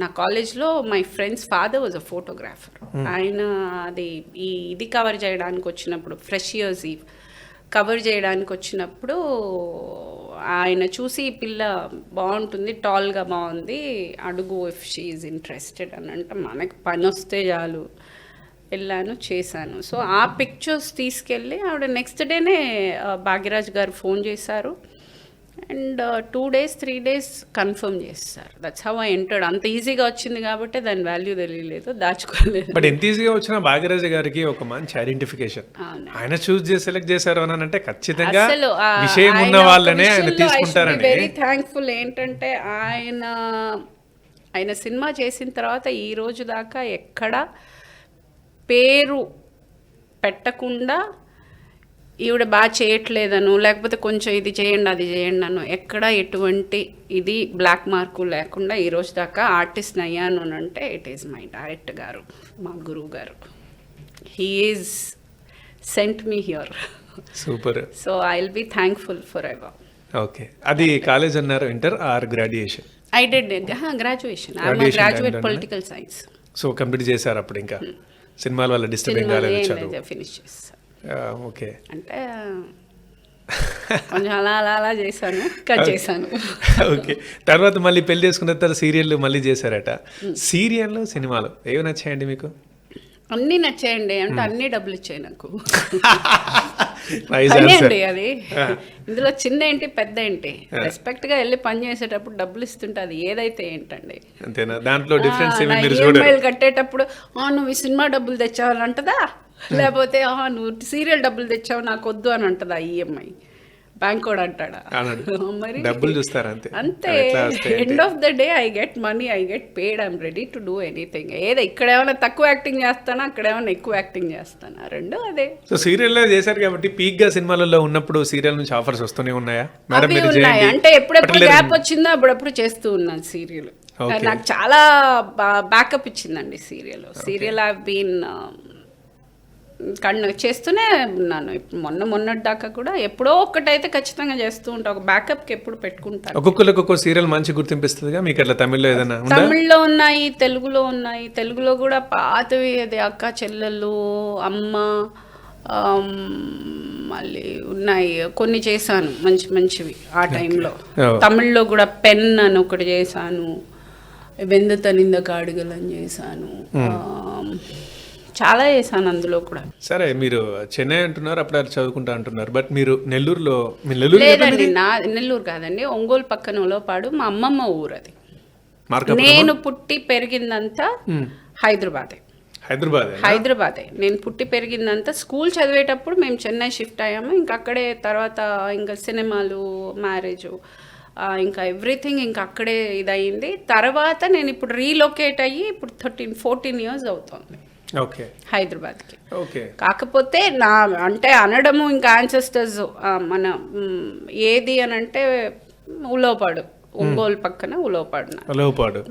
నా కాలేజ్లో my friends father was a photographer. ఆయన ఇది కవర్ చేయడానికి వచ్చినప్పుడు, ఫ్రెష్ ఇయర్స్ ఈవ్ కవర్ చేయడానికి వచ్చినప్పుడు ఆయన చూసి ఈ పిల్ల బాగుంటుంది, టాల్గా బాగుంది, అడుగు ఇఫ్ షీ ఈజ్ ఇంట్రెస్టెడ్ అని. అంటే మనకి పని వస్తే చాలు, వెళ్ళాను, చేశాను. సో ఆ పిక్చర్స్ తీసుకెళ్ళి ఆవిడ నెక్స్ట్ డేనే భాగ్యరాజ్ గారు ఫోన్ చేశారు. అండ్ 2 days 3 days కన్ఫర్మ్ చేస్తారు. That's how I entered. అంత ఈజీగా వచ్చింది కాబట్టి దాని వాల్యూ తెలియలేదు, దాచుకోలేదు. బట్ ఎంత ఈజీగా వచ్చినా భాగ్యరాజు గారికి ఒక మంచి ఐడెంటిఫికేషన్. ఆయన చూస్ చేసి సెలెక్ట్ చేశారు అని అంటే ఖచ్చితంగా విషయం ఉన్న వాళ్ళనే ఆయన తీసుకుంటారని. Very thankful. ఏంటంటే ఆయన సినిమా చేసిన తర్వాత ఈ రోజు దాకా ఎక్కడ పేరు పెట్టకుండా ఈవిడ బాగా చేయట్లేదను, లేకపోతే కొంచెం ఇది చేయండి అది చేయండి అను, ఎక్కడ ఎటువంటి ఇది బ్లాక్ మార్కు లేకుండా ఈ రోజు దాకా ఆర్టిస్ట్ని అయ్యాను అని అంటే ఇట్ ఈస్ మై డైరెక్టర్ గారు, మా గురువు గారు. He is sent me here. Super. So I will be thankful for ever. Okay. అది కాలేజ్ అన్నారు, inter or graduation? I did graduation. I am graduate political science. So complete చేశారు అప్పుడు? ఇంకా సినిమాల వల్ల డిస్టర్బింగ్ కాలేదు, చదువు ఫినిష్ చేస్తాను. ఓకే. అంటే కొంచెం అలా చేశాను, కట్ చేశాను. ఓకే. తర్వాత మళ్ళీ పెళ్లి చేసుకున్న తర్వాత సీరియల్ మళ్ళీ చేశారట. సీరియల్ సినిమాలు ఏవి నచ్చాయండి మీకు? అన్నీ నచ్చాయండి. అంటే అన్ని డబ్బులు ఇచ్చాయి నాకు. అండి అది ఇందులో చిన్న ఏంటి పెద్ద ఏంటి, రెస్పెక్ట్ గా వెళ్ళి పని చేసేటప్పుడు డబ్బులు ఇస్తుంటే అది ఏదైతే ఏంటండి. అంతేనా? దాంట్లో డిఫరెన్స్ ఈఎంఐలు కట్టేటప్పుడు నువ్వు ఈ సినిమా డబ్బులు తెచ్చావని అంటదా, లేకపోతే నువ్వు సీరియల్ డబ్బులు తెచ్చావు నాకు వద్దు అని అంటదా ఈఎంఐ. బ్యాంక్ కూడా అంటాడా? మరి డబ్బులు చూస్తారు అంతే. End of the day I get money, I get paid, I'm ready to do anything. ఇక్కడ ఏమైనా తక్కువ యాక్టింగ్ చేస్తానా, అక్కడ ఏమైనా ఎక్కువ యాక్టింగ్ చేస్తానా, రెండు అదే. సో సీరియల్లో చేశారు కాబట్టి పీక్ గా సినిమాలలో ఉన్నప్పుడు సీరియల్ నుంచి ఆఫర్స్ వస్తూనే ఉన్నాయా? ఉన్నాయి. అంటే ఎప్పుడెప్పుడు గ్యాప్ వచ్చిందో అప్పుడప్పుడు చేస్తూ ఉన్నాను సీరియల్. నాకు చాలా బ్యాకప్ ఇచ్చిందండి సీరియల్. ఐ బీన్ చేస్తూనే ఉన్నాను. మొన్నటి దాకా కూడా ఎప్పుడో ఒక్కటైతే ఖచ్చితంగా చేస్తూ ఉంటా. ఒక బ్యాకప్కి ఎప్పుడు పెట్టుకుంటాను. ఒక్కొక్క సీరియల్ మంచి గుర్తింపిస్తుందిగా మీకు. అట్లా తమిళ్లో ఏదైనా? తమిళ్లో ఉన్నాయి, తెలుగులో ఉన్నాయి. తెలుగులో కూడా పాతవి, అది అక్క చెల్లెళ్ళు, అమ్మ, మళ్ళీ ఉన్నాయి కొన్ని చేశాను మంచివి ఆ టైంలో. తమిళ్లో కూడా పెన్ అని ఒకటి చేశాను, వెందుత నింద కాడుగలని చేశాను, చాలా చేశాను అందులో కూడా. సరే, మీరు చెన్నై అంటున్నారు, అప్పుడు చదువుకుంటా అంటున్నారు, బట్ మీరు నెల్లూరులో? లేదండి, నెల్లూరు కాదండి, ఒంగోలు పక్కన ఉలవపాడు, మా అమ్మమ్మ ఊరు అది. నేను పుట్టి పెరిగిందంతా హైదరాబాదే. నేను పుట్టి పెరిగిందంతా. స్కూల్ చదివేటప్పుడు మేము చెన్నై షిఫ్ట్ అయ్యాము. ఇంకా అక్కడే తర్వాత ఇంకా సినిమాలు, మ్యారేజ్, ఇంకా ఎవ్రీథింగ్ ఇంకా అక్కడే ఇదయింది. తర్వాత నేను ఇప్పుడు రీలొకేట్ అయ్యి ఇప్పుడు 13-14 years అవుతుంది హైదరాబాద్కి. కాకపోతే అంటే అనడము ఇంకా యాన్సెస్టర్స్ మన ఏది అని అంటే ఉలవపాడు, ఒంగోలు పక్కన ఉలవపాడు.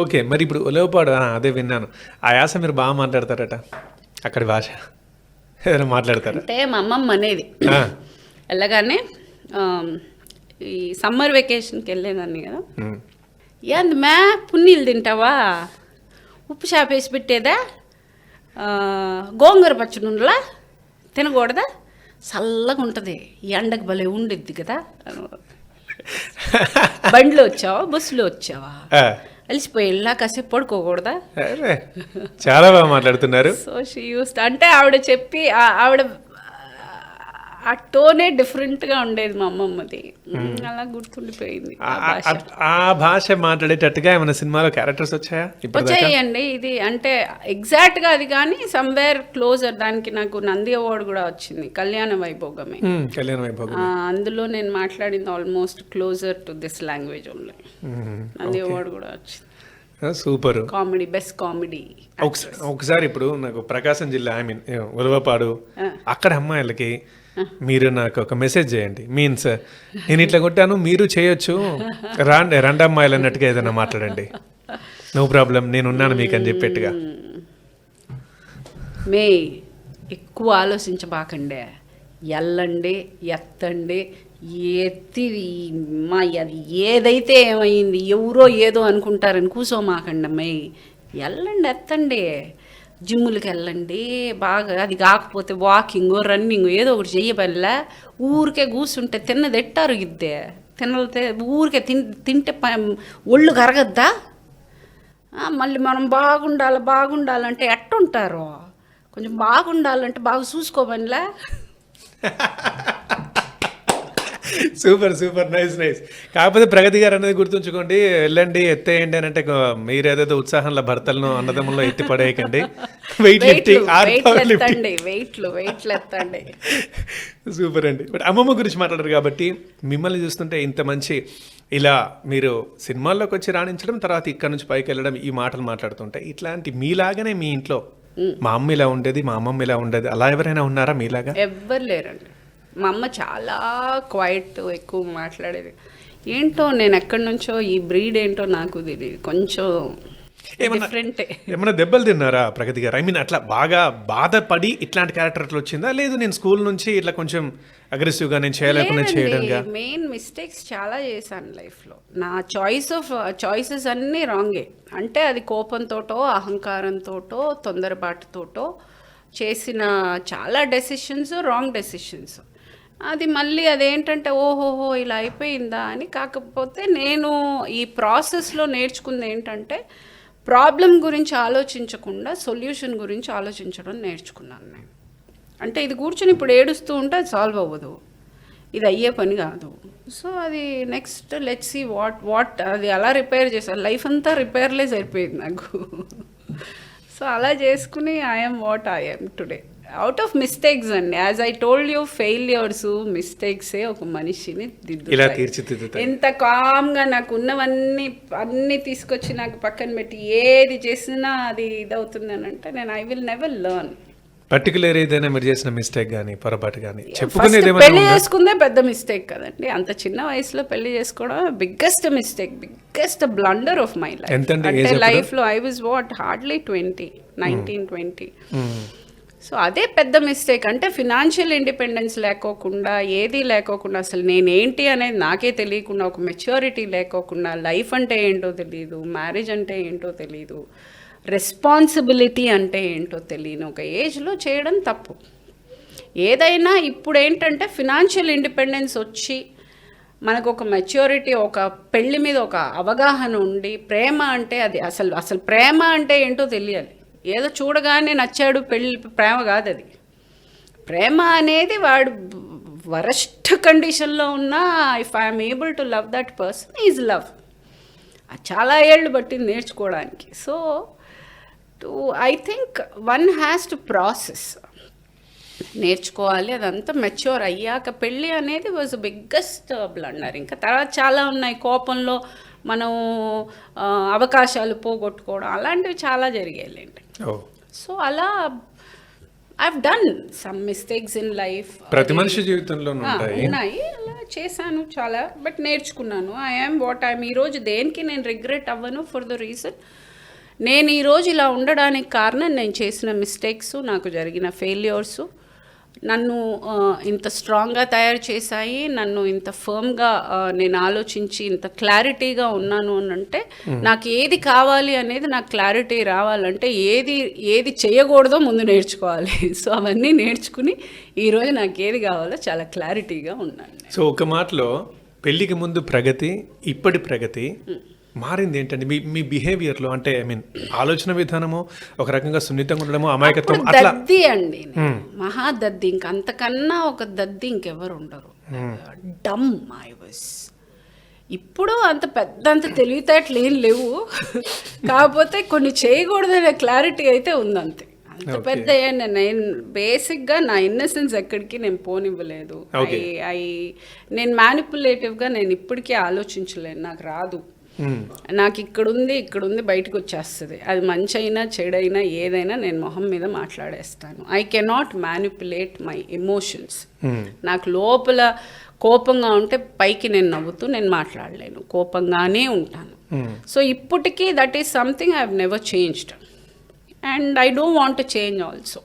ఓకే. మరి ఇప్పుడు ఉలవపాడు అదే విన్నాను, ఆ యాస మీరు బాగా మాట్లాడతారట, అక్కడి భాష ఏదైనా మాట్లాడతారా? అంటే మా అమ్మమ్మ అనేది వెళ్ళగానే ఈ సమ్మర్ వెకేషన్కి వెళ్ళేదాన్ని కదా, ఏంది మ్యా పున్నీళ్ళు తింటావా, ఉప్పు చేప వేసి పెట్టేదా, గోంగూర పచ్చడి ఉండలా తినకూడదా, చల్లగా ఉంటుంది, ఎండకు భలే ఉండిద్ది కదా. బండిలో వచ్చావా బస్సులో వచ్చావా, అలిసిపోయి వెళ్ళా కాసేపు పడుకోకూడదా. చాలా బాగా మాట్లాడుతున్నారు. సో షీ యూస్ అంటే ఆవిడ చెప్పి ఆవిడ ఆ టోనే డిఫరెంట్గా ఉండేది మా అమ్మమ్మది. అలా గుర్తుండిపోయింది. ఆ భాష మాట్లాడేటట్టుగా ఏమైనా సినిమాలో క్యారెక్టర్స్ వచ్చాయా? వచ్చాయండి. ఇది అంటే ఎగ్జాక్ట్గా అది కానీ సమ్వేర్ క్లోజర్. దానికి నాకు నంది అవార్డు కూడా వచ్చింది, కళ్యాణ వైభోగమే. అందులో నేను మాట్లాడింది almost closer to this language only. Nandi award కూడా వచ్చింది. సూపర్. Comedy, best comedy. ఒకసారి ఇప్పుడు నాకు ప్రకాశం జిల్లా, ఐ మీన్ ఉలవపాడు, అక్కడ అమ్మాయిలకి మీరు నాకు ఒక మెసేజ్ చేయండి. మీన్స్ నేను ఇట్లా కొట్టాను, మీరు చేయొచ్చు, రెండు అమ్మాయిలు అన్నట్టుగా ఏదైనా మాట్లాడండి. నో ప్రాబ్లం, నేను ఉన్నాను మీకు అని చెప్పేట్టుగా. మే ఎక్కువ ఆలోచించబాకండి, ఎల్లండి, ఎత్తండి, ఎత్తి మా అది ఏదైతే ఏమైంది, ఎవరో ఏదో అనుకుంటారని కూసోమాకండి అమ్మాయి. వెళ్ళండి, ఎత్తండి, జిమ్ములకి వెళ్ళండి బాగా. అది కాకపోతే వాకింగ్, రన్నింగ్ ఏదో ఒకటి చెయ్యబల్లా. ఊరికే కూర్చుంటే తిన్నది ఎట్టారు ఇద్దే, తినతే ఊరికే తింటే ఒళ్ళు కరగద్దా. మళ్ళీ మనం బాగుండాలంటే ఎట్టుంటారు, కొంచెం బాగుండాలంటే బాగా చూసుకోమనిలా. Super super, nice nice. కాకపోతే ప్రగతి గారు అనేది గుర్తుంచుకోండి, వెళ్ళండి ఎత్తేయండి అని అంటే మీరు ఏదైతే ఉత్సాహంలో భర్తలను అన్నదమ్ముల్లో ఎత్తి పడేయకండి. సూపర్ అండి. బట్ అమ్మమ్మ గురించి మాట్లాడారు కాబట్టి మిమ్మల్ని చూస్తుంటే ఇంత మంచి ఇలా మీరు సినిమాల్లోకి వచ్చి రాణించడం, తర్వాత ఇక్కడ నుంచి పైకి వెళ్ళడం, ఈ మాటలు మాట్లాడుతుంటే ఇట్లాంటి మీలాగానే మీ ఇంట్లో మా అమ్మ ఇలా ఉండేది, మా అమ్మమ్మ ఇలా ఉండేది, అలా ఎవరైనా ఉన్నారా మీలాగా? ఎవ్వరు లేరండి. మా అమ్మ చాలా క్వైట్, ఎక్కువ మాట్లాడేది. ఏంటో నేను ఎక్కడి నుంచో ఈ బ్రీడ్ ఏంటో నాకు తెలియదు, కొంచెం డిఫరెంటే. ఏమన్నా దెబ్బలు తిన్నారా ప్రగతి గారు? ఐ మీన్ అట్లా బాగా బాధపడి ఇట్లాంటి క్యారెక్టర్ అట్లా వచ్చిందా, లేదు నేను స్కూల్ నుంచి ఇట్లా కొంచెం అగ్రెసివ్గా నేను చేయలేకుండా చేయడంగా? మెయిన్ మిస్టేక్స్ చాలా చేశాను లైఫ్లో. నా చాయిసెస్ అన్నీ రాంగే. అంటే అది కోపంతోటో, అహంకారంతోటో, తొందరపాటుతోటో చేసిన చాలా డెసిషన్స్ రాంగ్ డెసిషన్స్. అది మళ్ళీ అదేంటంటే ఓహోహో ఇలా అయిపోయిందా అని. కాకపోతే నేను ఈ ప్రాసెస్లో నేర్చుకుంది ఏంటంటే ప్రాబ్లం గురించి ఆలోచించకుండా సొల్యూషన్ గురించి ఆలోచించడం నేర్చుకున్నాను నేను. అంటే ఇది కూర్చొని ఇప్పుడు ఏడుస్తూ ఉంటే అది సాల్వ్ అవ్వదు, ఇది అయ్యే పని కాదు. సో అది నెక్స్ట్ లెట్స్ సీ వాట్ అది అలా రిపేర్ చేశాను. లైఫ్ అంతా రిపేర్లే సరిపోయింది నాకు. సో అలా చేసుకుని I'm what I'm today, out of mistakes అండి. As I told you, failures, మిస్టేక్సే ఒక మనిషిని దిద్దుతాయి. ఎంత కామ్గా నాకు ఉన్నవన్నీ తీసుకొచ్చి నాకు పక్కన పెట్టి ఏది చేసినా అది ఇదవుతుంది అని అంటే నేను I will never learn. Particular ఏదైనా మీరు చేసిన మిస్టేక్ కానీ పొరపాటు కానీ పెళ్లి చేసుకుందే పెద్ద మిస్టేక్ కదండి. అంత చిన్న వయసులో పెళ్లి చేసుకోవడం biggest mistake, biggest blunder of my life. అంటే లైఫ్లో I was what hardly 19-20. So అదే పెద్ద మిస్టేక్. అంటే ఫినాన్షియల్ ఇండిపెండెన్స్ లేకోకుండా, ఏది లేకోకుండా, అసలు నేనేంటి అనేది నాకే తెలియకుండా, ఒక మెచ్యూరిటీ లేకోకుండా, లైఫ్ అంటే ఏంటో తెలియదు, మ్యారేజ్ అంటే ఏంటో తెలియదు, రెస్పాన్సిబిలిటీ అంటే ఏంటో తెలియని ఒక ఏజ్లో చేయడం తప్పు. ఏదైనా ఇప్పుడు ఏంటంటే ఫినాన్షియల్ ఇండిపెండెన్స్ వచ్చి మనకు ఒక మెచ్యూరిటీ, ఒక పెళ్లి మీద ఒక అవగాహన ఉండి, ప్రేమ అంటే అది అసలు ప్రేమ అంటే ఏంటో తెలియాలి. ఏదో చూడగానే నచ్చాడు పెళ్ళి ప్రేమ కాదు అది. ప్రేమ అనేది వాడు వరస్ట్ కండిషన్లో ఉన్నా if I'm able to love that person is love. చాలా ఏళ్ళు పట్టింది నేర్చుకోవడానికి. So I think one has to process, నేర్చుకోవాలి. అదంతా మెచ్యూర్ అయ్యాక పెళ్ళి అనేది వాజ్ బిగ్గెస్ట్ బ్లండర్. ఇంకా తర్వాత చాలా ఉన్నాయి, కోపంలో మనం అవకాశాలు పోగొట్టుకోవడం అలాంటివి చాలా జరిగాయిలేండి. సో అలా I've done some mistakes in life. ప్రతి మనిషి జీవితంలో ఉన్నాయి, అలా చేశాను చాలా. బట్ నేర్చుకున్నాను. I'm what I'm. ఈరోజు దేనికి నేను రిగ్రెట్ అవ్వను. ఫర్ ద రీజన్ నేను ఈరోజు ఇలా ఉండడానికి కారణం నేను చేసిన మిస్టేక్స్, నాకు జరిగిన ఫెయిల్యూర్స్, నన్ను ఇంత స్ట్రాంగ్గా తయారు చేశాయి, నన్ను ఇంత ఫర్మ్గా నేను ఆలోచించి ఇంత క్లారిటీగా ఉన్నాను అని అంటే నాకు ఏది కావాలి అనేది నాకు క్లారిటీ రావాలంటే ఏది చేయకూడదో ముందు నేర్చుకోవాలి. సో అవన్నీ నేర్చుకుని ఈరోజు నాకు ఏది కావాలో చాలా క్లారిటీగా ఉన్నాను. సో ఒక మాటలో పెళ్ళికి ముందు ప్రగతి, ఇప్పటి ప్రగతి మారింది ఏంటండి మీ బిహేవియర్లో? అంటే ఐ మీన్ ఆలోచన విధానము ఒక రకంగా సున్నితంగా ఉండడము, అమాయకత్వం అట్లా. దద్ది అండి, మహా దద్ది, ఇంకంతకన్నా ఒక దద్ది ఇంకెవరు ఉండరు. డమ్ ఐ వాస్. ఇప్పుడు అంత తెలివితేటలు ఏం లేవు, కాకపోతే కొన్ని చేయకూడదనే క్లారిటీ అయితే ఉందంతే. అంత పెద్ద నేను బేసిక్గా నా ఇన్నసెన్స్ ఎక్కడికి నేను పోనివ్వలేదు. నేను మ్యానిపులేటివ్గా నేను ఇప్పటికీ ఆలోచించలేను, నాకు రాదు. నాకు ఇక్కడుంది బయటకు వచ్చేస్తుంది. అది మంచి అయినా చెడైనా ఏదైనా నేను మొహం మీద మాట్లాడేస్తాను. I cannot manipulate my emotions. నాకు లోపల కోపంగా ఉంటే పైకి నేను నవ్వుతూ నేను మాట్లాడలేను, కోపంగానే ఉంటాను. సో ఇప్పటికీ that is something I have never changed and I don't want to change also.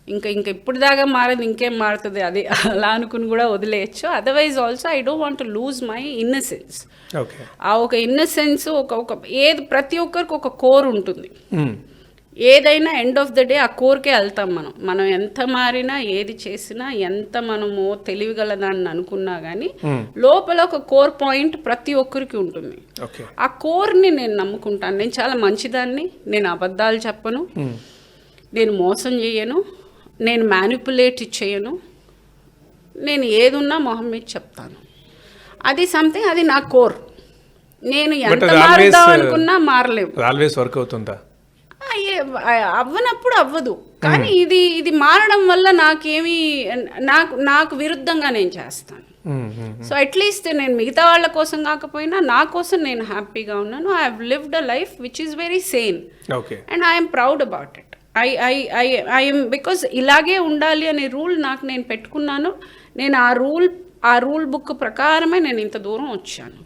ఇంకా ఇప్పుడు దాకా మారదు, ఇంకేం మారుతుంది అది అలా అనుకుని కూడా వదిలేయచ్చు. Otherwise also I don't want to lose my innocence. ఆ ఒక ఇన్నసెన్స్ ఏది ప్రతి ఒక్కరికి ఒక కోర్ ఉంటుంది. ఏదైనా ఎండ్ ఆఫ్ ద డే ఆ కోర్కే వెళ్తాం మనం ఎంత మారినా ఏది చేసినా ఎంత మనము తెలివిగలదాన్ని అనుకున్నా కానీ లోపల ఒక కోర్ పాయింట్ ప్రతి ఒక్కరికి ఉంటుంది. ఆ కోర్ని నేను నమ్ముకుంటాను. నేను చాలా మంచిదాన్ని, నేను అబద్ధాలు చెప్పను, నేను మోసం చేయను, నేను మ్యానిపులేట్ చేయను, నేను ఏదున్నా మొహం మీద చెప్తాను. అది సంథింగ్, అది నా కోర్. నేను ఎంత మారుదాం అనుకున్నా మారలేవు. ఆల్వేస్ వర్క్ అవుతుందా? అవ్వనప్పుడు అవ్వదు, కానీ ఇది మారడం వల్ల నాకేమి నాకు విరుద్ధంగా నేను చేస్తాను. సో అట్లీస్ట్ నేను మిగతా వాళ్ళ కోసం కాకపోయినా నా కోసం నేను హ్యాపీగా ఉన్నాను. I have lived a life which is very Sen and I'm proud about it. I'm because ఇలాగే ఉండాలి అనే రూల్ నేను పెట్టుకున్నాను. నేను ఆ రూల్ బుక్ ప్రకారమే నేను ఇంత దూరం వచ్చాను.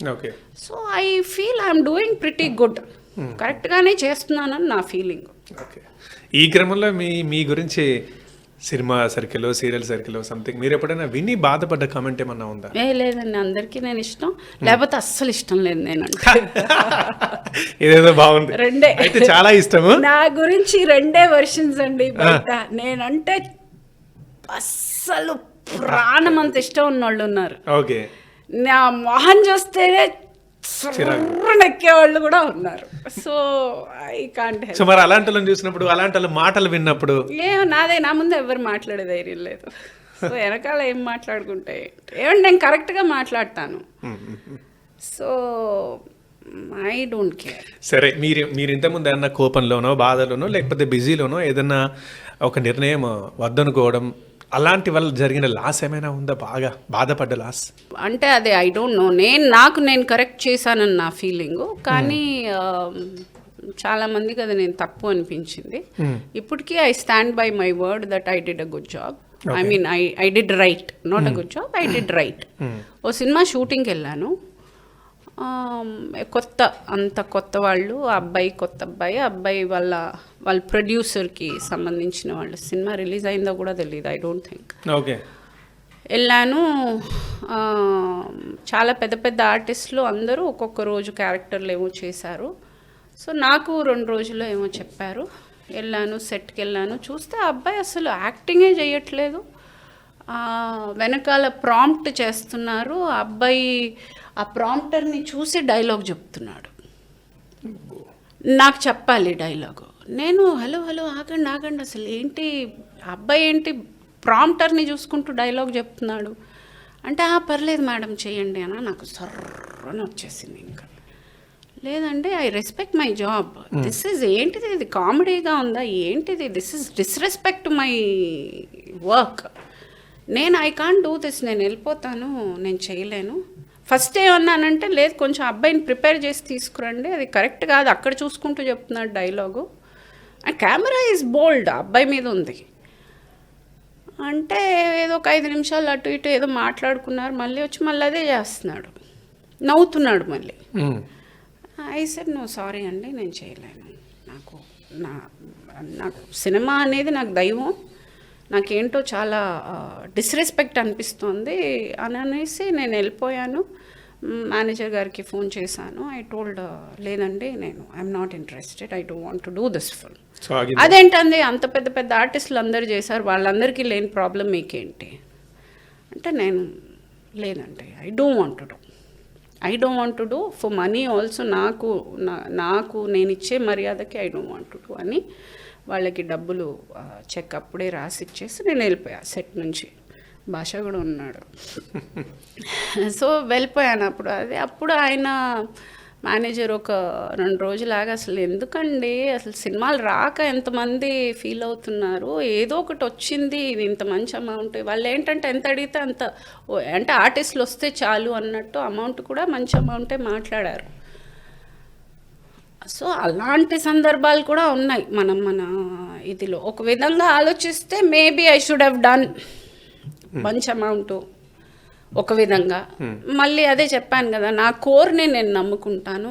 So I feel I'm doing pretty good, కరెక్ట్గానే చేస్తున్నానని నా ఫీలింగ్. ఈ క్రమంలో మీ గురించి cinema circle, serial circle something మీరు ఎప్పుడైనా విని బాధపడ్డ కామెంట్ ఏమన్నా ఉందా? లేదండి, అందరికీ నేను ఇష్టం, లేకపోతే అస్సలు ఇష్టం లేదు. ఇదేదో బాగుంది, రెండే అయితే చాలా ఇష్టము. నా గురించి రెండే వర్షన్స్ అండి. నేనంటే అస్సలు ప్రాణం అంత ఇష్టం ఉన్నోళ్ళు ఉన్నారు. ఓకే, నా మొహం చూస్తేనే నెక్కేవాళ్ళు కూడా ఉన్నారు. So I can't help. So మరి అలాంటి వాళ్ళని చూసినప్పుడు, అలాంటి వాళ్ళ మాటలు విన్నప్పుడు నా ముందు ఎవరు మాట్లాడే ధైర్యం లేదు. సో వెనకాల ఏం మాట్లాడుకుంటే ఏమంటే నేను కరెక్ట్గా మాట్లాడతాను. So I don't care. సరే, మీరు ఇంతకుముందు ఏమన్నా కోపంలోనో, బాధలోనో, లేకపోతే బిజీలోనో ఏదన్నా ఒక నిర్ణయం వద్దనుకోవడం, అలాంటి వల్ల జరిగిన లాస్ ఏమైనా ఉందా? బాగా బాధపడ్డ లాస్ అంటే అది ఐ డోంట్ నో. నేను కరెక్ట్ చేశానని నా ఫీలింగు, కానీ చాలామందికి అది నేను తప్పు అనిపించింది. ఇప్పటికీ I stand by my word that I did a good job. I mean I did right, not a good job, I did right. ఓ సినిమా షూటింగ్కి వెళ్ళాను. కొత్త వాళ్ళు, ఆ అబ్బాయి కొత్త అబ్బాయి, అబ్బాయి వాళ్ళ ప్రొడ్యూసర్కి సంబంధించిన వాళ్ళు. సినిమా రిలీజ్ అయిందో కూడా తెలియదు, ఐ డోంట్ థింక్. ఓకే, వెళ్ళాను. చాలా పెద్ద ఆర్టిస్టులు అందరూ ఒక్కొక్క రోజు క్యారెక్టర్లు ఏమో చేశారు. సో నాకు 2 రోజుల్లో ఏమో చెప్పారు. వెళ్ళాను, సెట్కి వెళ్ళాను. చూస్తే ఆ అబ్బాయి అసలు యాక్టింగే చేయట్లేదు, వెనకాల ప్రాంప్ట్ చేస్తున్నారు. ఆ అబ్బాయి ఆ ప్రాంప్టర్ని చూసి డైలాగ్ చెప్తున్నాడు. నాకు చెప్పాలి డైలాగు. నేను హలో ఆగండి అసలు ఏంటి అబ్బాయి ఏంటి ప్రాంప్టర్ని చూసుకుంటూ డైలాగ్ చెప్తున్నాడు అంటే, పర్లేదు మేడం చేయండి అని నాకు సర్రని వచ్చేసింది. ఇంకా లేదండి, I respect my job. This is ఏంటిది, ఇది కామెడీగా ఉందా ఏంటిది, this is disrespect my work. I can't do this, నేను వెళ్ళిపోతాను, నేను చేయలేను. ఫస్ట్ ఏమన్నానంటే, లేదు కొంచెం అబ్బాయిని ప్రిపేర్ చేసి తీసుకురండి, అది కరెక్ట్ కాదు, అక్కడ చూసుకుంటూ చెప్తున్నాడు డైలాగు. కెమెరా ఈజ్ బోల్డ్ అబ్బాయి మీద ఉంది అంటే, ఏదో ఒక 5 నిమిషాలు అటు ఇటు ఏదో మాట్లాడుకున్నారు. మళ్ళీ వచ్చి మళ్ళీ అదే చేస్తున్నాడు, నవ్వుతున్నాడు మళ్ళీ. ఐ సెడ్ నో సారీ అండి, నేను చేయలేను. నాకు సినిమా అనేది నాకు దైవం, నాకేంటో చాలా డిస్రెస్పెక్ట్ అనిపిస్తుంది అని అనేసి నేను వెళ్ళిపోయాను. మేనేజర్ గారికి ఫోన్ చేశాను. ఐ టోల్డ్ లేదండి, నేను I'm not interested, I don't want to do this film. అదేంటండి, అంత పెద్ద పెద్ద ఆర్టిస్టులు అందరూ చేశారు, వాళ్ళందరికీ లేని ప్రాబ్లం మీకేంటి అంటే, నేను లేదండి, I don't want to do for money also. నాకు నేను ఇచ్చే మర్యాదకి I don't want to do అని వాళ్ళకి డబ్బులు చెక్ అప్పుడే రాసి ఇచ్చేసి నేను వెళ్ళిపోయా సెట్ నుంచి. భాష కూడా ఉన్నాడు. సో వెళ్ళిపోయాను. అప్పుడు ఆయన మేనేజర్ ఒక 2 రోజులాగా అసలు ఎందుకండి, అసలు సినిమాలు రాక ఎంతమంది ఫీల్ అవుతున్నారు, ఏదో ఒకటి వచ్చింది, ఇది ఇంత మంచి అమౌంట్. వాళ్ళు ఏంటంటే ఎంత అడిగితే అంత, అంటే ఆర్టిస్టులు వస్తే చాలు అన్నట్టు అమౌంట్ కూడా మంచి అమౌంటే మాట్లాడారు. సో అలాంటి సందర్భాలు కూడా ఉన్నాయి. మన ఇదిలో ఒక విధంగా ఆలోచిస్తే maybe I should have done మంచి అమౌంట్ ఒక విధంగా. మళ్ళీ అదే చెప్పాను కదా, నా కోర్ని నేను నమ్ముకుంటాను,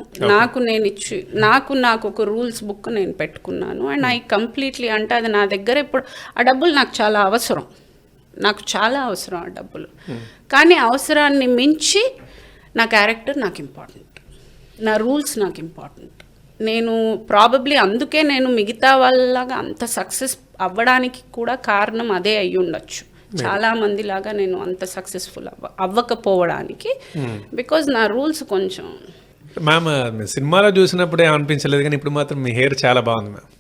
నాకు ఒక రూల్స్ బుక్ నేను పెట్టుకున్నాను. అండ్ ఐ కంప్లీట్లీ, అంటే అది నా దగ్గర ఇప్పుడు ఆ డబ్బులు నాకు చాలా అవసరం ఆ డబ్బులు. కానీ అవసరాన్ని మించి నా క్యారెక్టర్ నాకు ఇంపార్టెంట్, నా రూల్స్ నాకు ఇంపార్టెంట్. నేను ప్రాబబ్లీ అందుకే నేను మిగతా వాళ్ళలాగా అంత సక్సెస్ అవ్వడానికి కూడా కారణం అదే అయ్యి ఉండొచ్చు. చాలా మంది లాగా నేను అంత సక్సెస్ఫుల్ అవ్వకపోవడానికి బికాజ్ నా రూల్స్ కొంచెం. మ్యామ్ సినిమాలో చూసినప్పుడు ఏమనిపించలేదు, కానీ ఇప్పుడు మాత్రం మీ హెయిర్ చాలా బాగుంది మ్యామ్.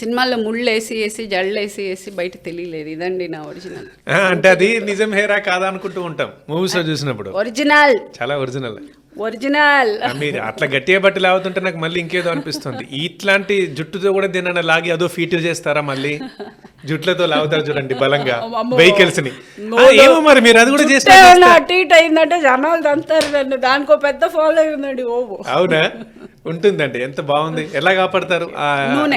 సినిమాల్లో ముళ్ళు వేసి జల్లేసి బయట తెలియలేదు. ఇదండి నా ఒరిజినల్. అంటే అది నిజం హెయిరా కాదా అనుకుంటూ ఉంటాం మూవీస్ లో చూసినప్పుడు. ఒరిజినల్, చాలా ఒరిజినల్. మీరు అట్లా గట్టిగా బట్టి లాగుతుంటే నాకు మళ్ళీ ఇంకేదో అనిపిస్తుంది. ఇట్లాంటి జుట్టుతో కూడా దీన్ని లాగి అదో ఫీట్ చేస్తారా, మళ్ళీ జుట్లతో లాగుతారు చూడండి బలంగా వెహికల్స్ ని. ఏమో మరి మీరు అది కూడా చేస్తారు. అటు అయిందంటే జనాలు తంతారు, దానికో పెద్ద ఫాలో అయిందండి. అవునా, ఉంటుందండి. ఎంత బాగుంది. ఎలా కాపాడతారు ఆ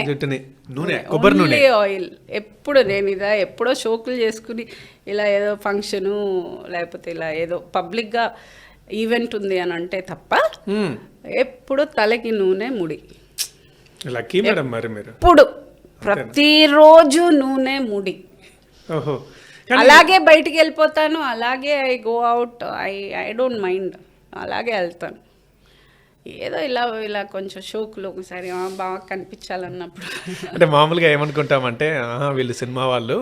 జుట్టుని? నూనె, కొబ్బరి నూనె, ఆయిల్. ఎప్పుడు నేను ఎప్పుడో షోకులు చేసుకుని ఇలా ఏదో ఫంక్షను లేకపోతే ఇలా ఏదో పబ్లిక్ గా ఈవెంట్ ఉంది అని అంటే తప్ప ఎప్పుడు తలకి నూనె, ముడి. లక్కీ మేడం మరి మీరు. ఇప్పుడు ప్రతిరోజు నూనె, ముడి. అలాగే బయటికి వెళ్ళిపోతాను, అలాగే I go out, I don't mind, అలాగే వెళ్తాను. ఏదో ఇలా కొంచెం షోకులు ఒకసారి బాగా కనిపించాలన్నప్పుడు. అంటే మామూలుగా ఏమనుకుంటామంటే, వీళ్ళు సినిమా వాళ్ళు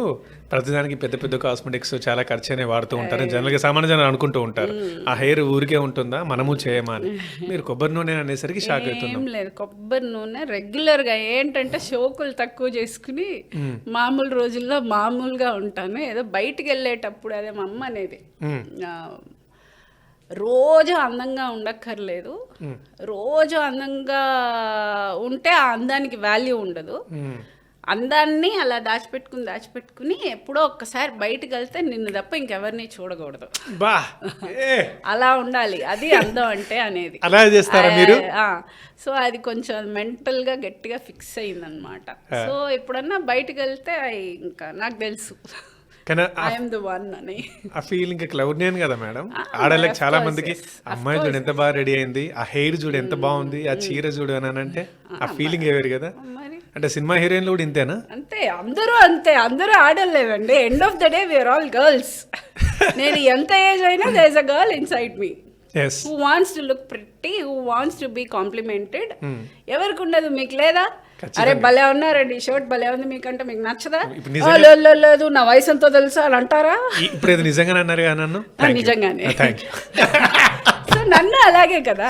ప్రతిదానికి పెద్ద పెద్ద కాస్మెటిక్స్ చాలా ఖర్చు అనేవి వాడుతూ ఉంటారు, జనరల్గా సామాన్య జనాలు అనుకుంటూ ఉంటారు. ఆ హెయిర్ ఊరికే ఉంటుందా, మనము చేయమా అని. మీరు కొబ్బరి నూనె అనేసరికి షాక్ అవుతున్నాం. ఏం లేదు, కొబ్బరి నూనె రెగ్యులర్గా ఏంటంటే షోకులు తక్కువ చేసుకుని మామూలు రోజుల్లో మామూలుగా ఉంటాను. ఏదో బయటికి వెళ్ళేటప్పుడు, అదే మా అమ్మ అనేది, రోజు అందంగా ఉండక్కర్లేదు, రోజు అందంగా ఉంటే ఆ అందానికి వాల్యూ ఉండదు. అందాన్ని అలా దాచిపెట్టుకుని ఎప్పుడో ఒక్కసారి బయటకు వెళ్తే నిన్ను తప్ప ఇంకెవరిని చూడకూడదు, అలా ఉండాలి. అది అందం అంటే అనేది. అలా చేస్తారా మీరు? సో అది కొంచెం మెంటల్గా గట్టిగా ఫిక్స్ అయిందనమాట. సో ఎప్పుడన్నా బయటకు వెళ్తే ఇంకా నాకు తెలుసు ఆ ఫీలింగ్ క్లౌడ్నియన్ కదా మేడం. ఆడలకు చాలా మందికి అమ్మాయి చూడు ఎంత బాగా రెడీ అయింది, ఆ హెయిర్ చూడు ఎంత బాగుంది, ఆ చీర చూడు అని అంటే ఆ ఫీలింగ్ వేరు కదా. అంటే సినిమా హీరోయిన్లు కూడా ఇంతేనా? అంతే, అందరూ ఆడలేదండి. End of the day we are all girls. నేను ఎంత ఏజ్ అయినా there is a girl inside me who wants to look pretty, who wants to be complimented. ఎవరికి ఉండదు, మీకు లేదా? అరే భలే ఉన్నారండి, షర్ట్ భలే ఉంది, మీకంటే మీకు నచ్చదా? లేదు నా వయసు ఎంతో తెలుసా అని అంటారా? ఇప్పుడు నిజంగానే అన్నారు కదా నన్ను. నిజంగానే సో నన్ను అలాగే కదా.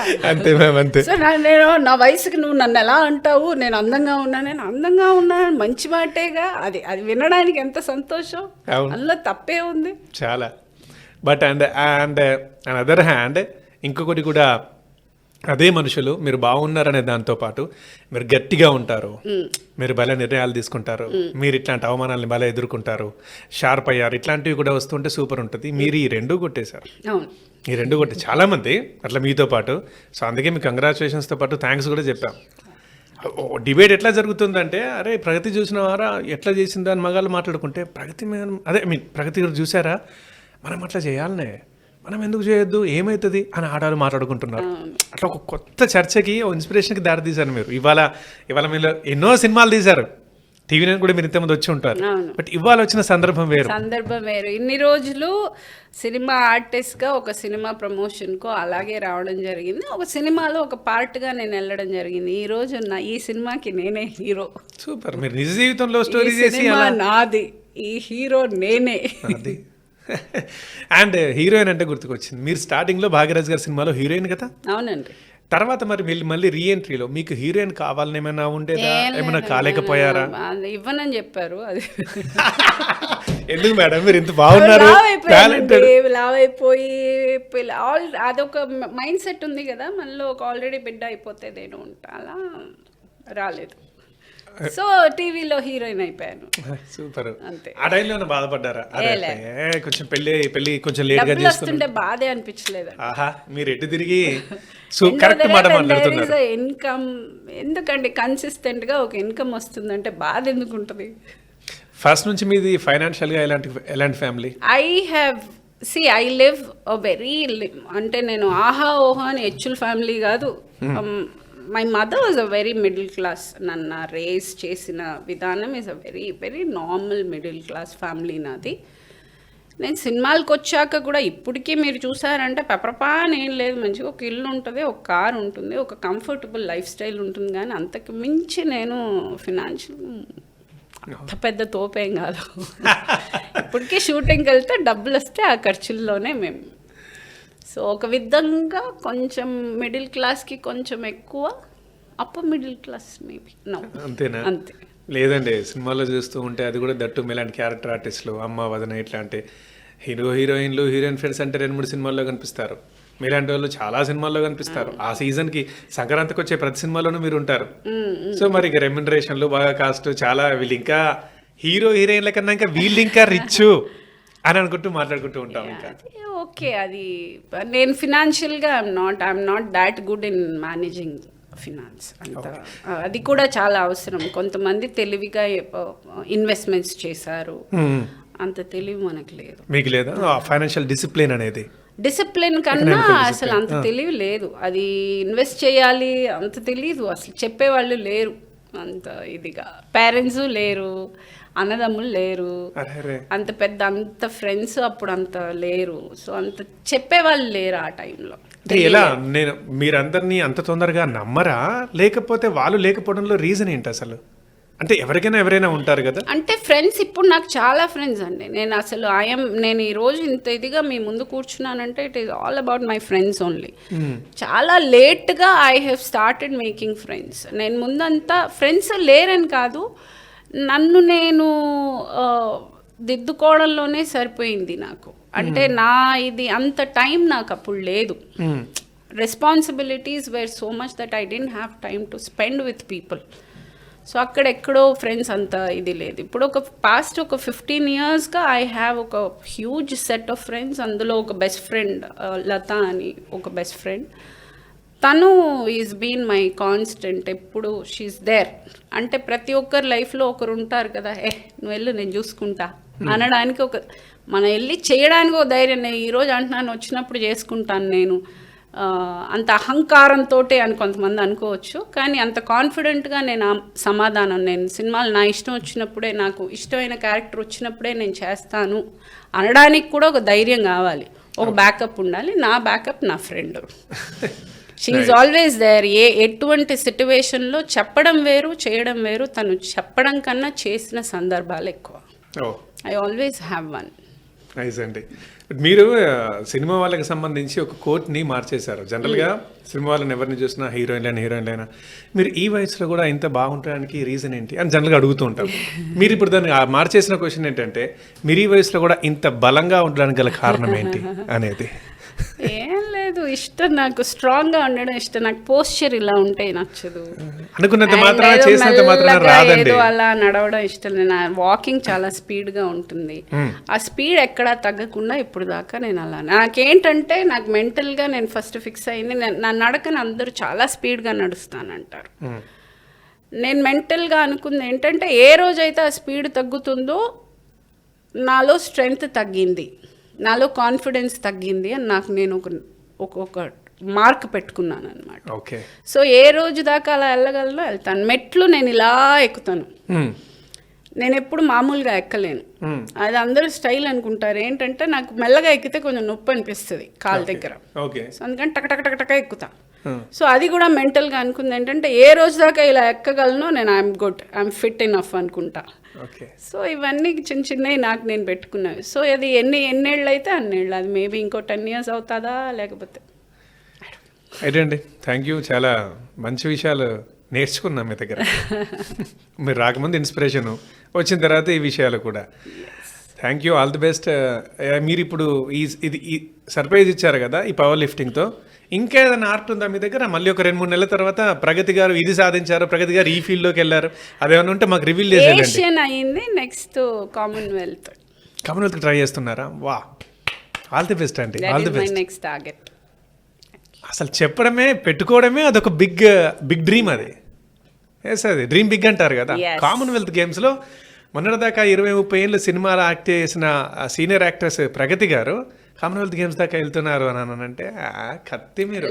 సో నేను నా వయసుకి నువ్వు నన్ను ఎలా అంటావు, నేను అందంగా ఉన్నాను మంచి మాటేగా. అది వినడానికి ఎంత సంతోషం, అందులో తప్పే ఉంది చాలా. బట్ అండ్ అదర్ హ్యాండ్ ఇంకొకటి కూడా, అదే మనుషులు మీరు బాగున్నారనే దాంతో పాటు మీరు గట్టిగా ఉంటారు, మీరు భలే నిర్ణయాలు తీసుకుంటారు, మీరు ఇట్లాంటి అవమానాలను భలే ఎదుర్కొంటారు, షార్ప్ అయ్యారు, ఇట్లాంటివి కూడా వస్తుంటే సూపర్ ఉంటుంది. మీరు ఈ 2 కొట్టేశారు. ఈ 2 కొట్టి చాలా మంది అట్లా మీతో పాటు. సో అందుకే మీకు కంగ్రాచులేషన్స్తో పాటు థ్యాంక్స్ కూడా చెప్పాం. డిబేట్ ఎట్లా జరుగుతుందంటే, అరే ప్రగతి చూసిన వారా ఎట్లా చేసిందా అని మగాళ్ళు మాట్లాడుకుంటే, ప్రగతి చూసారా, మనం అట్లా చేయాలనే, మనం ఎందుకు చేయొద్దు, ఏమవుతుంది అని ఆడాలు మాట్లాడుకుంటున్నారు. అట్లా ఒక కొత్త చర్చకి, ఇన్స్పిరేషన్కి దారి తీశారు మీరు. ఇవాళ మీరు ఎన్నో సినిమాలు తీశారు, టీవీ నైన్ కూడా మీరు ఇంతమంది వచ్చి ఉంటారు, అవును. బట్ ఇవాళ వచ్చిన సందర్భం వేరు. సందర్భం వేరు. ఇన్ని రోజులు సినిమా ఆర్టిస్ట్గా ఒక సినిమా ప్రమోషన్కో అలాగే రావడం జరిగింది, ఒక సినిమాలో ఒక పార్ట్గా నేను వెళ్ళడం జరిగింది. ఈ రోజు ఈ సినిమాకి నేనే హీరో. సూపర్. మీరు నిజ జీవితంలో ఈ స్టోరీ చేసి సినిమా నాది, ఈ హీరో నేనే. అది అండ్ హీరోయిన్ అంటే గుర్తుకొచ్చింది, మీరు స్టార్టింగ్ లో భాగ్యరాజ్ గారి సినిమాలో హీరోయిన్ కదా, అవునండి. తర్వాత మరి మళ్ళీ రీఎంట్రీలో మీకు హీరోయిన్ కావాలని ఏమైనా ఉండేదా, ఏమైనా కాలేకపోయారా? ఇవ్వనని చెప్పారు. అది ఎందుకు మేడం మీరు ఇంత బాగున్నారు, లావ్ అయిపోయి అదొక మైండ్ సెట్ ఉంది కదా మనలో, ఒక ఆల్రెడీ బిడ్డ అయిపోతే నేను ఉంటా, అలా రాలేదు. సో టీవీలో హీరోయిన్ అయిపోయాను. సూపర్. అంతే. ఆ టైంలో బాధపడ్డారా? కొంచెం పెళ్లి కొంచెం లేట్ గా వస్తుంటే బాధే అనిపించలేదు. ఆహా, మీరు ఎటు తిరిగి కరెక్ట్ మాట మాట్లాడుతున్నారు. ఇన్కమ్ ఎందుకండి, కన్సిస్టెంట్ గా ఒక ఇన్కమ్ వస్తుందంటే బాధ ఎందుకు ఉంటుంది? ఫస్ట్ నుంచి మీది ఫైనాన్షియల్ గా ఎలాంటి ఫ్యామిలీ? ఐ లివ్ వెరీ, అంటే నేను ఆహా ఓహా అని హెచ్చుల్ ఫ్యామిలీ కాదు. My mother was a very middle class. నన్ను రేస్ చేసిన విధానం is a very very normal middle class family నాది. నేను సినిమాలకు వచ్చాక కూడా ఇప్పటికీ మీరు చూసారంటే పెప్పరపాన్ ఏం లేదు, మంచిగా ఒక ఇల్లు ఉంటుంది, ఒక కార్ ఉంటుంది, ఒక కంఫర్టబుల్ లైఫ్ స్టైల్ ఉంటుంది. కానీ అంతకు మించి నేను ఫినాన్షియల్ అంత పెద్ద తోపేం కాదు. ఇప్పటికీ షూటింగ్కి వెళ్తే డబ్బులు వస్తే ఆ ఖర్చుల్లోనే మేము. సో ఒక విధంగా కొంచెం మిడిల్ క్లాస్కి కొంచెం ఎక్కువ, అప్పర్ మిడిల్ క్లాస్ మేబీ. అంతేనా? అంతే. లేదండి, సినిమాలో చూస్తూ ఉంటే అది కూడా దట్టు మీలాంటి క్యారెక్టర్ ఆర్టిస్టులు, అమ్మ వదన ఇట్లాంటి హీరోయిన్లు హీరోయిన్ ఫ్రెండ్స్ అంటే 2-3 సినిమాల్లో కనిపిస్తారు. మీలాంటి వాళ్ళు చాలా సినిమాల్లో కనిపిస్తారు. ఆ సీజన్కి సంక్రాంతికి వచ్చే ప్రతి సినిమాలోనూ మీరు ఉంటారు. సో మరి ఇక రెమ్యునరేషన్లు బాగా కాస్ట్ చాలా, వీళ్ళు ఇంకా హీరోయిన్ల కన్నా ఇంకా వీళ్ళు ఇంకా రిచ్ అని అనుకుంటూ మాట్లాడుకుంటూ ఉంటాం. ఇంకా ఓకే, అది నేను ఫినాన్షియల్గా I'm not that good in managing finance అంత. అది కూడా చాలా అవసరం. కొంతమంది తెలివిగా ఇన్వెస్ట్మెంట్స్ చేశారు, అంత తెలివి మనకు లేదు. మీకు లేదా ఫైనాన్షియల్ డిసిప్లిన్ అనేది? డిసిప్లిన్ కన్నా అసలు అంత తెలివి లేదు. అది ఇన్వెస్ట్ చేయాలి అంత తెలియదు, అసలు చెప్పేవాళ్ళు లేరు అంత ఇదిగా. పేరెంట్స్ లేరు, అన్నదమ్ములు లేరు, అంత పెద్ద అంత ఫ్రెండ్స్ అప్పుడు అంత లేరు. సో అంత చెప్పేవాళ్ళు లేరు ఆ టైంలో. ఎలా మీరందరినీ అంత తొందరగా నమ్మరా, లేకపోతే వాళ్ళు లేకపోవడంలో రీజన్ ఏంటి అసలు? అంటే ఎవరైనా ఉంటారు కదా. అంటే ఫ్రెండ్స్, ఇప్పుడు నాకు చాలా ఫ్రెండ్స్ అండి. నేను ఈరోజు ఇంత ఇదిగా మీ ముందు కూర్చున్నానంటే it is all about my friends only. చాలా లేట్గా I have started making friends. నేను ముందంతా ఫ్రెండ్స్ లేరని కాదు, నన్ను నేను దిద్దుకోవడంలోనే సరిపోయింది నాకు. అంటే ఇది అంత టైం నాకు అప్పుడు లేదు. Responsibilities were so much that I didn't have time to spend with people. So అక్కడెక్కడో ఫ్రెండ్స్ అంత ఇది లేదు. ఇప్పుడు ఒక 15 yearsగా ఐ హ్యావ్ ఒక హ్యూజ్ సెట్ ఆఫ్ ఫ్రెండ్స్. అందులో ఒక బెస్ట్ ఫ్రెండ్ లత అని ఒక బెస్ట్ ఫ్రెండ్, తను ఈజ్ బీన్ మై కాన్స్టెంట్. ఎప్పుడు షీఈస్ దేర్. అంటే ప్రతి ఒక్కరి లైఫ్లో ఒకరు ఉంటారు కదా, నువ్వు వెళ్ళు నేను చూసుకుంటా అనడానికి, మనం వెళ్ళి చేయడానికి ఒక ధైర్యం. నేను ఈరోజు అంటున్నాను, వచ్చినప్పుడు చేసుకుంటాను నేను, అంత అహంకారంతో అని కొంతమంది అనుకోవచ్చు, కానీ అంత కాన్ఫిడెంట్గా నేను సమాధానం, నేను సినిమాలు నా ఇష్టం వచ్చినప్పుడే, నాకు ఇష్టమైన క్యారెక్టర్ వచ్చినప్పుడే నేను చేస్తాను అనడానికి కూడా ఒక ధైర్యం కావాలి, ఒక బ్యాకప్ ఉండాలి. నా బ్యాకప్ నా ఫ్రెండ్. She is always there. ఎటువంటి సిట్యువేషన్లో చెప్పడం వేరు, చేయడం వేరు. తను చెప్పడం కన్నా చేసిన సందర్భాలు ఎక్కువ. I always have one. Nice అండి. మీరు సినిమా వాళ్ళకి సంబంధించి ఒక కోట్ని మార్చేశారు. జనరల్గా సినిమా వాళ్ళని ఎవరిని చూసినా హీరోయిన్లైనా మీరు ఈ వయసులో కూడా ఇంత బాగుండడానికి రీజన్ ఏంటి అని జనరల్గా అడుగుతూ ఉంటాం. మీరు ఇప్పుడు దాన్ని మార్చేసిన క్వశ్చన్ ఏంటంటే, మీరు ఈ వయసులో కూడా ఇంత బలంగా ఉండడానికి గల కారణం ఏంటి అనేది? ఏం లేదు, ఇష్టం నాకు స్ట్రాంగ్గా ఉండడం ఇష్టం. నాకు పోస్చర్ ఇలా ఉంటే నచ్చదు. అనుకున్నంత మాత్రం చేసినంత మాత్రం రాదండి. అలా నడవడం ఇష్టం. నేను వాకింగ్ చాలా స్పీడ్గా ఉంటుంది. ఆ స్పీడ్ ఎక్కడా తగ్గకుండా ఇప్పుడు దాకా నేను అలా. నాకేంటంటే నాకు మెంటల్గా నేను ఫస్ట్ ఫిక్స్ అయింది, నా నడకని అందరూ చాలా స్పీడ్గా నడుస్తానంటారు. నేను మెంటల్గా అనుకుంది ఏంటంటే, ఏ రోజైతే ఆ స్పీడ్ తగ్గుతుందో నాలో స్ట్రెంగ్త్ తగ్గింది, నాలో కాన్ఫిడెన్స్ తగ్గింది అని నాకు నేను ఒక మార్క్ పెట్టుకున్నాను అనమాట. ఓకే. సో ఏ రోజు దాకా అలా వెళ్ళగలను వెళ్తాను. మెట్లు నేను ఇలా ఎక్కుతాను. నేను ఎప్పుడు మామూలుగా ఎక్కలేను. అది అందరూ స్టైల్ అనుకుంటారు. ఏంటంటే నాకు మెల్లగా ఎక్కితే కొంచెం నొప్పి అనిపిస్తుంది కాళ్ళ దగ్గర. ఓకే. సో అందుకని టక టక టక టక ఎక్కుతా. సో అది కూడా మెంటల్గా అనుకుంది ఏంటంటే ఏ రోజు దాకా ఇలా ఎక్కగలను నేను, I'm good, I'm fit enough అనుకుంటా. ఓకే. సో ఇవన్నీ చిన్న చిన్నవి నాకు నేను పెట్టుకున్నవి. సో అది ఎన్నేళ్ళు అయితే అన్నేళ్ళు, అది మేబీ ఇంకో 10 years అవుతుందా లేకపోతే. అయితే అండి, థ్యాంక్ యూ. చాలా మంచి విషయాలు నేర్చుకున్నాం మీ దగ్గర. మీరు రాకముందు ఇన్స్పిరేషన్, వచ్చిన తర్వాత ఈ విషయాలు కూడా. Thank you, all the best. మీరు ఇప్పుడు ఈ సర్ప్రైజ్ ఇచ్చారు కదా ఈ పవర్ లిఫ్టింగ్తో, ఇంకా ఏదైనా ఆర్ట్ ఉందా మీ దగ్గర? మళ్ళీ ఒక 2-3 నెలల తర్వాత ప్రగతి గారు ఇది సాధించారు, ప్రగతి గారు ఈ ఫీల్డ్లోకి వెళ్ళారు, అదేమన్నా ఉంటే మాకు రివీల్ చేసేయండి. ఏషియన్ అయింది, నెక్స్ట్ కామన్వెల్త్ ట్రై చేస్తున్నారా? వా, ఆల్ ది బెస్ట్ అండి, all the best. Next target. అసలు చెప్పడమే, పెట్టుకోవడమే అదొక బిగ్ డ్రీమ్. అది ఎస్, అది డ్రీమ్ బిగ్ అంటారు కదా. కామన్వెల్త్ గేమ్స్లో మొన్నటిదాకా 20-30 ఏళ్ళు సినిమాలో యాక్ట్ చేసిన సీనియర్ యాక్టర్స్ ప్రగతి గారు కామన్వెల్త్ గేమ్స్ దాకా వెళ్తున్నారు అని అంటే కత్తి మీరు.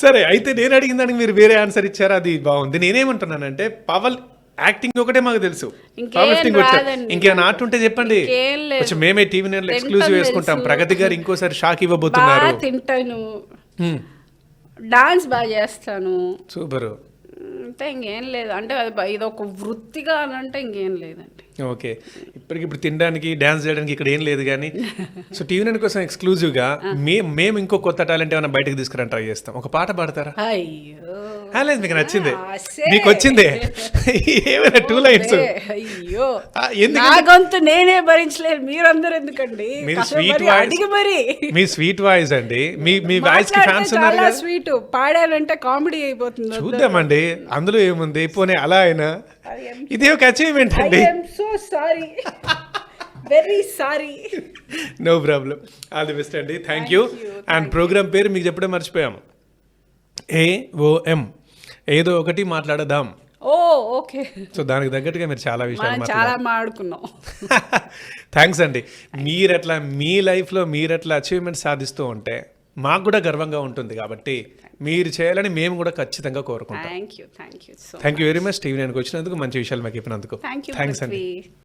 సరే, అయితే నేను అడిగిన దానికి మీరు వేరే ఆన్సర్ ఇచ్చారు, అది బాగుంది. నేనేమంటున్నానంటే పవర్ యాక్టింగ్ ఒకటే మాకు తెలుసు, పవర్ లిఫ్టింగ్ వచ్చారు. ఇంకేమైనా ఆర్ట్ ఉంటే చెప్పండి, కొంచెం మేమే టీవీ నేను ఎక్స్క్లూజివ్ వేసుకుంటాం. ప్రగతి గారు ఇంకోసారి షాక్ ఇవ్వబోతున్నారు. తింటాను, డాన్స్ బాగా చేస్తాను. సూపర్. అంటే ఇంకేం లేదు, అంటే ఇది ఒక వృత్తిగా అని అంటే ఇంకేం లేదండి. ఓకే. ఇప్పుడు తినడానికి, డాన్స్ చేయడానికి ఇక్కడ ఏం లేదు కానీ, సో టీవీ నైన్ కోసం ఎక్స్క్లూజివ్గా మేము ఇంకో కొత్త టాలెంట్ ఏమైనా బయటకు తీసుకురాని ట్రై చేస్తాం. ఒక పాట పాడతారా? అయ్యో, లేదు మీకు నచ్చిందే, మీకు వచ్చిందే ఏమైనా 2 lines? అయ్యో, నా గొంతు నేనే భరించలేదు, మీరందరూ ఎందుకండి? మీరు స్వీట్ వాయిస్, మీ స్వీట్ వాయిస్ అండి, మీ వాయిస్ కి ఫ్యాన్స్ ఉన్నారు కదా. స్వీట్ పాడానంటే కామెడీ అయిపోతుంది. చూద్దామండి, అందులో ఏముంది, పోనీ అలా అయినా ఇది ఒక అచీవ్మెంట్ అండి. So sorry, very sorry. No problem, all the best అండి. Thank you. అండ్ ప్రోగ్రామ్ పేరు మీకు చెప్పడం మర్చిపోయాము, AOM, ఏదో ఒకటి మాట్లాడదాం. ఓ ఓకే. సో దానికి తగ్గట్టుగా మీరు చాలా విషయాలు చాలా మాట్లాడుకున్నాం. థ్యాంక్స్ అండి. మీరట్లా మీ లైఫ్లో మీరట్లా అచీవ్మెంట్ సాధిస్తూ ఉంటే మాకు కూడా గర్వంగా ఉంటుంది. కాబట్టి మీరు చేయాలని మేము కూడా ఖచ్చితంగా కోరుకుంటాం. Thank you very much. TV నైన్కి వచ్చినందుకు, మంచి విషయాలు మాకు చెప్పినందుకు థ్యాంక్స్ అండి.